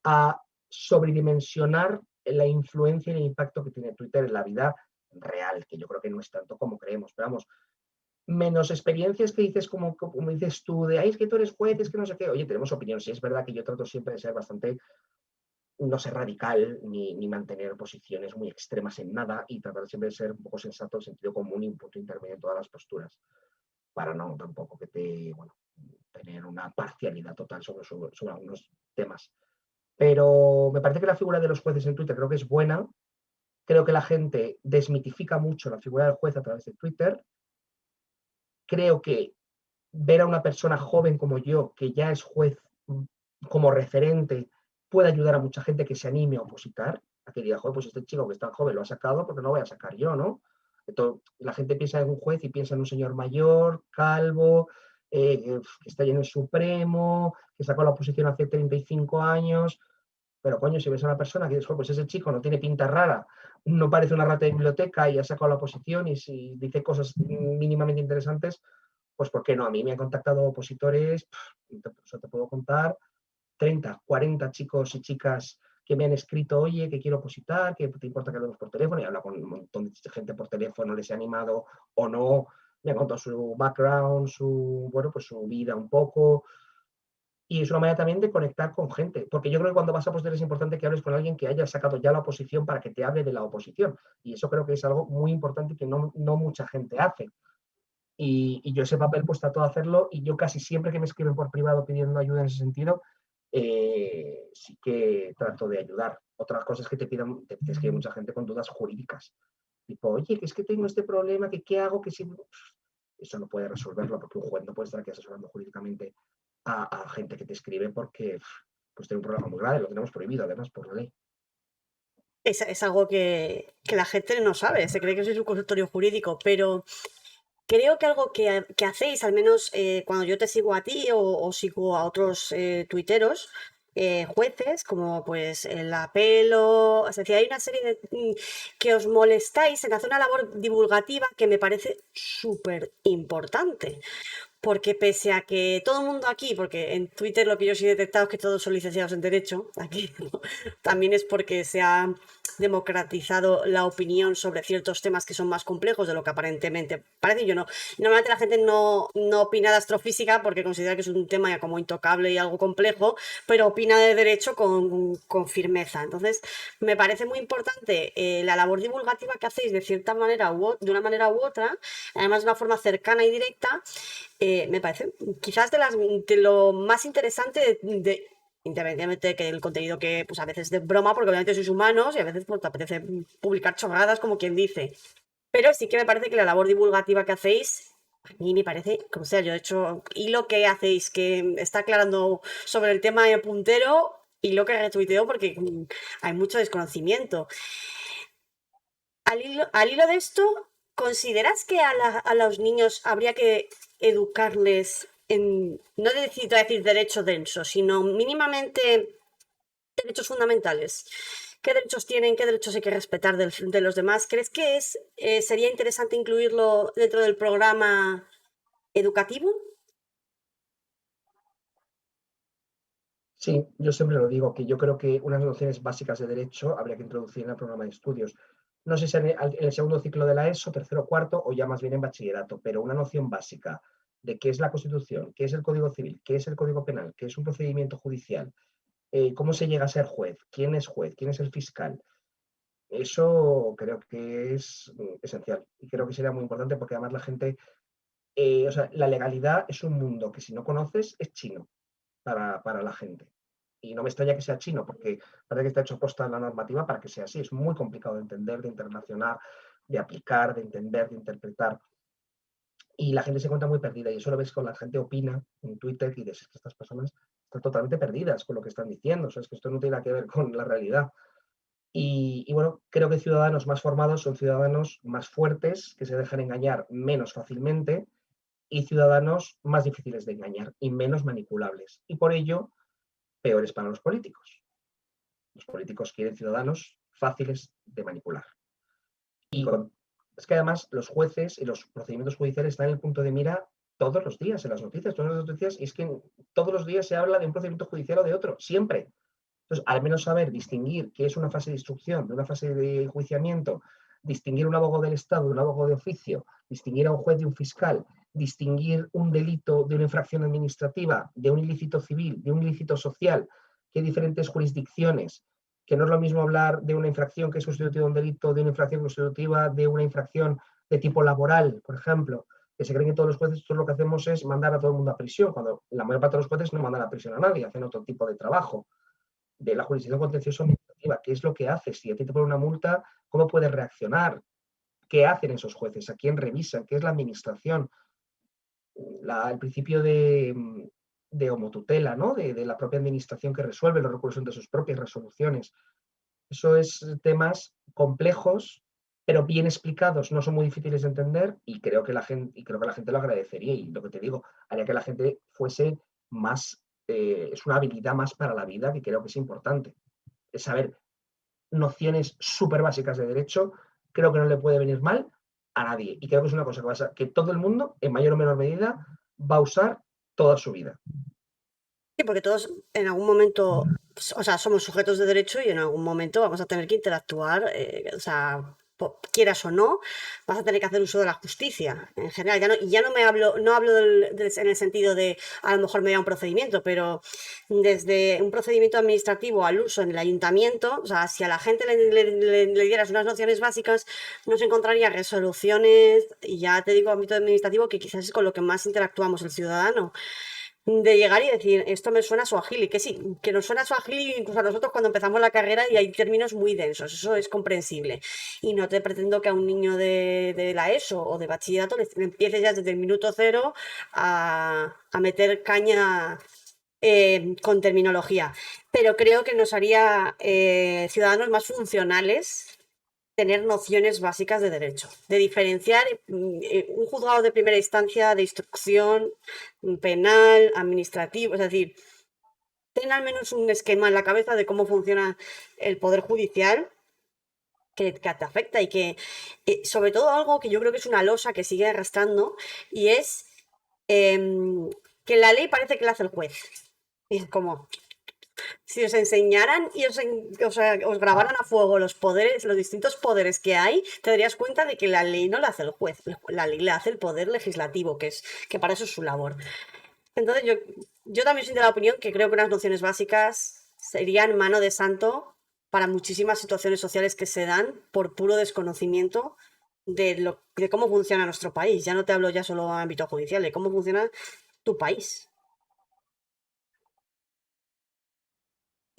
a sobredimensionar la influencia y el impacto que tiene Twitter en la vida real, que yo creo que no es tanto como creemos, pero vamos, menos experiencias que dices como dices tú, de, ay, es que tú eres juez, es que no sé qué, oye, tenemos opiniones, sí, es verdad que yo trato siempre de ser bastante, no ser radical, ni mantener posiciones muy extremas en nada, y tratar siempre de ser un poco sensato, sentido común y un punto intermedio en todas las posturas, para no tampoco que bueno, tener una parcialidad total sobre algunos temas. Pero me parece que la figura de los jueces en Twitter creo que es buena. Creo que la gente desmitifica mucho la figura del juez a través de Twitter. Creo que ver a una persona joven como yo, que ya es juez, como referente, puede ayudar a mucha gente que se anime a opositar, a que diga, joder, pues este chico que es tan joven lo ha sacado, porque no lo voy a sacar yo, ¿no? Entonces, la gente piensa en un juez y piensa en un señor mayor, calvo, que está ahí en el Supremo, que sacó la oposición hace 35 años, pero coño, si ves a una persona que dices, pues ese chico no tiene pinta rara, no parece una rata de biblioteca y ha sacado la oposición y si dice cosas mínimamente interesantes, pues ¿por qué no? A mí me han contactado opositores, te puedo contar, 30, 40 chicos y chicas que me han escrito, oye, que quiero opositar, que te importa que hablemos por teléfono, y hablo con un montón de gente por teléfono, les he animado o no, me han contado su background, bueno, pues su vida un poco, Y es una manera también de conectar con gente, porque yo creo que cuando vas a opositar es importante que hables con alguien que haya sacado ya la oposición para que te hable de la oposición. Y eso creo que es algo muy importante que no mucha gente hace. Y yo ese papel pues trato de hacerlo y yo casi siempre que me escriben por privado pidiendo ayuda en ese sentido, sí que trato de ayudar. Otras cosas que te pidan, te escribe mucha gente con dudas jurídicas. Tipo, oye, que es que tengo este problema, que qué hago, que si... Eso no puede resolverlo porque un juez no puede estar aquí asesorando jurídicamente a gente que te escribe porque pues tiene un problema muy grave, lo tenemos prohibido además por la ley. Es algo que la gente no sabe, se cree que sois un consultorio jurídico, pero creo que algo que hacéis, al menos cuando yo te sigo a ti o sigo a otros tuiteros, jueces, como pues el apelo, es decir, hay una serie de que os molestáis en hacer una labor divulgativa que me parece súper importante. Porque pese a que todo el mundo aquí, porque en Twitter lo que yo sí he detectado es que todos son licenciados en Derecho, aquí ¿no? También es porque se ha democratizado la opinión sobre ciertos temas que son más complejos de lo que aparentemente parece. Yo no. Normalmente la gente no opina de astrofísica porque considera que es un tema ya como intocable y algo complejo, pero opina de derecho con firmeza. Entonces, me parece muy importante la labor divulgativa que hacéis de cierta manera de una manera u otra, además de una forma cercana y directa, me parece quizás de lo más interesante independientemente de que el contenido que pues a veces de broma, porque obviamente sois humanos y a veces pues, te apetece publicar chorradas como quien dice. Pero sí que me parece que la labor divulgativa que hacéis, a mí me parece, como sea, yo he hecho, y lo que hacéis, que está aclarando sobre el tema de puntero, y lo que retuiteo porque hay mucho desconocimiento. Al hilo de esto, ¿consideras que a los niños habría que educarles en, no decir derecho denso, sino mínimamente derechos fundamentales? ¿Qué derechos tienen? ¿Qué derechos hay que respetar de los demás? ¿Crees que sería interesante incluirlo dentro del programa educativo? Sí, yo siempre lo digo, que yo creo que unas nociones básicas de derecho habría que introducir en el programa de estudios. No sé si en el segundo ciclo de la ESO, tercero o cuarto, o ya más bien en bachillerato, pero una noción básica de qué es la Constitución, qué es el Código Civil, qué es el Código Penal, qué es un procedimiento judicial, cómo se llega a ser juez, quién es el fiscal. Eso creo que es esencial y creo que sería muy importante porque además la gente, o sea, la legalidad es un mundo que si no conoces es chino para la gente. Y no me extraña que sea chino, porque parece que está hecho posta en la normativa para que sea así. Es muy complicado de entender, de internacional, de aplicar, de entender, de interpretar. Y la gente se encuentra muy perdida. Y eso lo ves con la gente opina en Twitter y dices que estas personas están totalmente perdidas con lo que están diciendo. O sea, es que esto no tiene nada que ver con la realidad. Y bueno, creo que ciudadanos más formados son ciudadanos más fuertes, que se dejan engañar menos fácilmente, y ciudadanos más difíciles de engañar y menos manipulables. Y por ello, peores para los políticos. Los políticos quieren ciudadanos fáciles de manipular. Y es que además los jueces y los procedimientos judiciales están en el punto de mira todos los días en las noticias, y es que todos los días se habla de un procedimiento judicial o de otro, siempre. Entonces, al menos saber distinguir qué es una fase de instrucción de una fase de enjuiciamiento, distinguir un abogado del Estado de un abogado de oficio, distinguir a un juez de un fiscal, distinguir un delito de una infracción administrativa, de un ilícito civil, de un ilícito social, que hay diferentes jurisdicciones, que no es lo mismo hablar de una infracción que es constitutiva de un delito, de una infracción constitutiva de una infracción de tipo laboral, por ejemplo, que se creen que todos los jueces lo que hacemos es mandar a todo el mundo a prisión, cuando la mayor parte de los jueces no mandan a prisión a nadie, hacen otro tipo de trabajo de la jurisdicción contencioso administrativa. ¿Qué es lo que haces? Si a ti te ponen una multa, ¿cómo puedes reaccionar? ¿Qué hacen esos jueces? ¿A quién revisan? ¿Qué es la administración? El principio de homotutela, ¿no? De la propia administración que resuelve los recursos de sus propias resoluciones. Eso es temas complejos, pero bien explicados, no son muy difíciles de entender y creo que la gente lo agradecería. Y lo que te digo, haría que la gente fuese más, es una habilidad más para la vida que creo que es importante. Es saber nociones súper básicas de derecho, creo que no le puede venir mal a nadie. Y creo que es una cosa que todo el mundo, en mayor o menor medida, va a usar toda su vida. Sí, porque todos en algún momento, o sea, somos sujetos de derecho y en algún momento vamos a tener que interactuar, o sea, quieras o no, vas a tener que hacer uso de la justicia en general. Ya no no hablo en el sentido de a lo mejor me da un procedimiento, pero desde un procedimiento administrativo al uso en el ayuntamiento, o sea, si a la gente le dieras unas nociones básicas, no se encontraría resoluciones, y ya te digo, ámbito administrativo, que quizás es con lo que más interactuamos el ciudadano, de llegar y decir, esto me suena suajili, que sí, que nos suena suajili incluso a nosotros cuando empezamos la carrera y hay términos muy densos, eso es comprensible. Y no te pretendo que a un niño de la ESO o de bachillerato le empieces ya desde el minuto cero a meter caña con terminología. Pero creo que nos haría ciudadanos más funcionales tener nociones básicas de derecho, de diferenciar un juzgado de primera instancia, de instrucción, penal, administrativo, es decir, ten al menos un esquema en la cabeza de cómo funciona el poder judicial que te afecta y que, sobre todo algo que yo creo que es una losa que sigue arrastrando y es que la ley parece que la hace el juez. Y es como, si os enseñaran y os grabaran a fuego los poderes, los distintos poderes que hay, te darías cuenta de que la ley no la hace el juez, la ley la hace el poder legislativo, que para eso es su labor. Entonces yo también soy de la opinión que creo que unas nociones básicas serían mano de santo para muchísimas situaciones sociales que se dan por puro desconocimiento de cómo funciona nuestro país. Ya no te hablo ya solo a ámbito judicial, de cómo funciona tu país.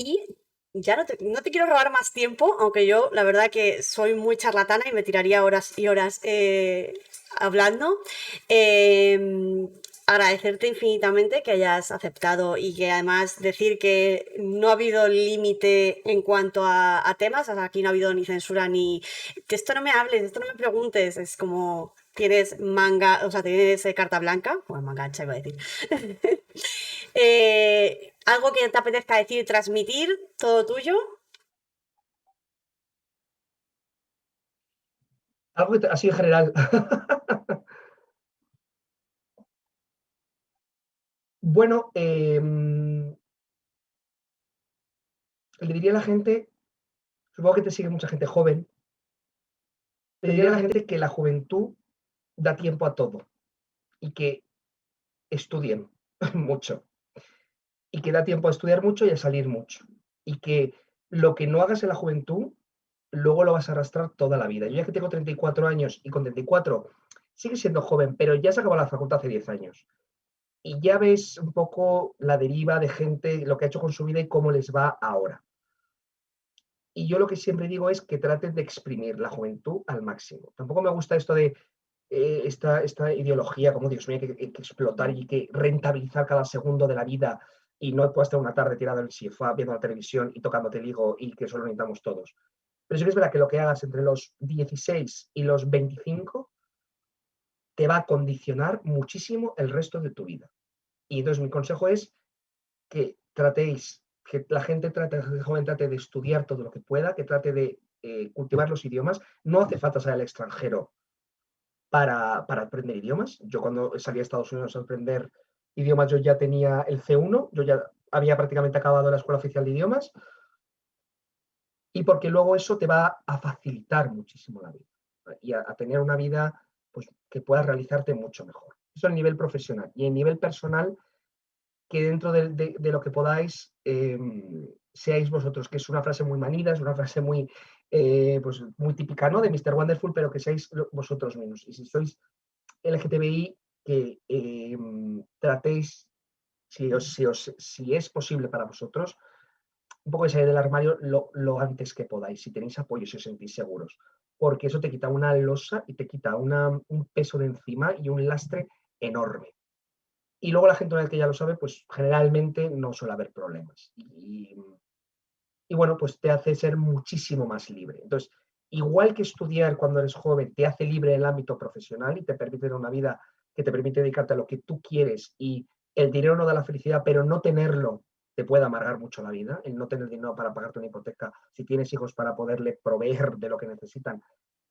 Y ya no te quiero robar más tiempo, aunque yo la verdad que soy muy charlatana y me tiraría horas y horas hablando. Agradecerte infinitamente que hayas aceptado y que además decir que no ha habido límite en cuanto a temas, o sea, aquí no ha habido ni censura ni de esto no me hables, de esto no me preguntes, es como tienes manga, o sea, tienes carta blanca, bueno, manga ancha iba a decir. Algo que te apetezca decir, transmitir, todo tuyo. Algo así en general. Bueno, le diría a la gente, supongo que te sigue mucha gente joven, le diría a la gente que la juventud da tiempo a todo y que estudien mucho y que da tiempo a estudiar mucho y a salir mucho y que lo que no hagas en la juventud luego lo vas a arrastrar toda la vida. Yo ya que tengo 34 años y con 34 sigue siendo joven, pero ya se acabó la facultad hace 10 años. Y ya ves un poco la deriva de gente, lo que ha hecho con su vida y cómo les va ahora. Y yo lo que siempre digo es que traten de exprimir la juventud al máximo. Tampoco me gusta esto de esta ideología, como Dios mío, hay que explotar y que rentabilizar cada segundo de la vida y no puedas estar una tarde tirado en el sofá viendo la televisión y tocándote el higo y que eso lo necesitamos todos. Pero sí que es verdad que lo que hagas entre los 16 y los 25 te va a condicionar muchísimo el resto de tu vida. Y entonces mi consejo es que tratéis, que la gente trate, el joven trate de estudiar todo lo que pueda, que trate de cultivar los idiomas. No hace falta salir al extranjero para aprender idiomas. Yo cuando salí a Estados Unidos a aprender idiomas, yo ya tenía el C1, yo ya había prácticamente acabado la Escuela Oficial de Idiomas, y porque luego eso te va a facilitar muchísimo la vida y a tener una vida pues, que puedas realizarte mucho mejor. Eso a nivel profesional. Y a nivel personal, que dentro de lo que podáis seáis vosotros, que es una frase muy manida, es una frase muy, pues, muy típica, ¿no?, de Mr. Wonderful, pero que seáis vosotros mismos. Y si sois LGTBI, que tratéis, si es posible para vosotros, un poco de salir del armario lo antes que podáis, si tenéis apoyo, si os sentís seguros, porque eso te quita una losa y te quita un peso de encima y un lastre enorme. Y luego la gente una vez que ya lo sabe, pues generalmente no suele haber problemas. Y bueno, pues te hace ser muchísimo más libre. Entonces, igual que estudiar cuando eres joven te hace libre en el ámbito profesional y te permite tener una vida que te permite dedicarte a lo que tú quieres y el dinero no da la felicidad, pero no tenerlo te puede amargar mucho la vida, el no tener dinero para pagarte una hipoteca, si tienes hijos para poderle proveer de lo que necesitan,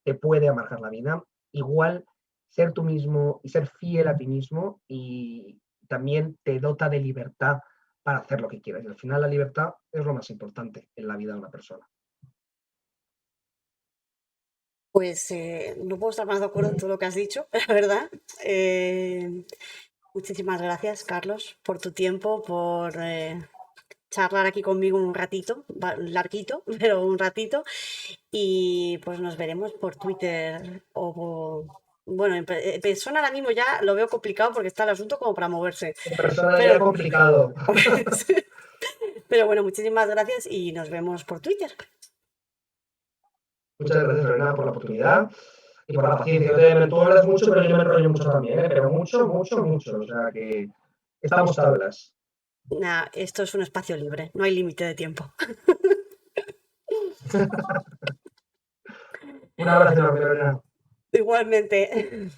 te puede amargar la vida. Igual ser tú mismo y ser fiel a ti mismo y también te dota de libertad para hacer lo que quieras. Y al final la libertad es lo más importante en la vida de una persona. Pues no puedo estar más de acuerdo en todo lo que has dicho, la verdad. Muchísimas gracias, Carlos, por tu tiempo, por charlar aquí conmigo un ratito, larguito, pero un ratito. Y pues nos veremos por Twitter bueno, en persona ahora mismo ya lo veo complicado porque está el asunto como para moverse. En persona ya Pero, es complicado. pero bueno, muchísimas gracias y nos vemos por Twitter. Muchas gracias, Lorena, por la oportunidad y por la paciencia. Tú hablas mucho, pero yo me enrollo mucho también, ¿eh? Pero mucho, mucho, mucho. O sea que estamos tablas. Nah, esto es un espacio libre, no hay límite de tiempo. Un abrazo enorme, Lorena. Igualmente.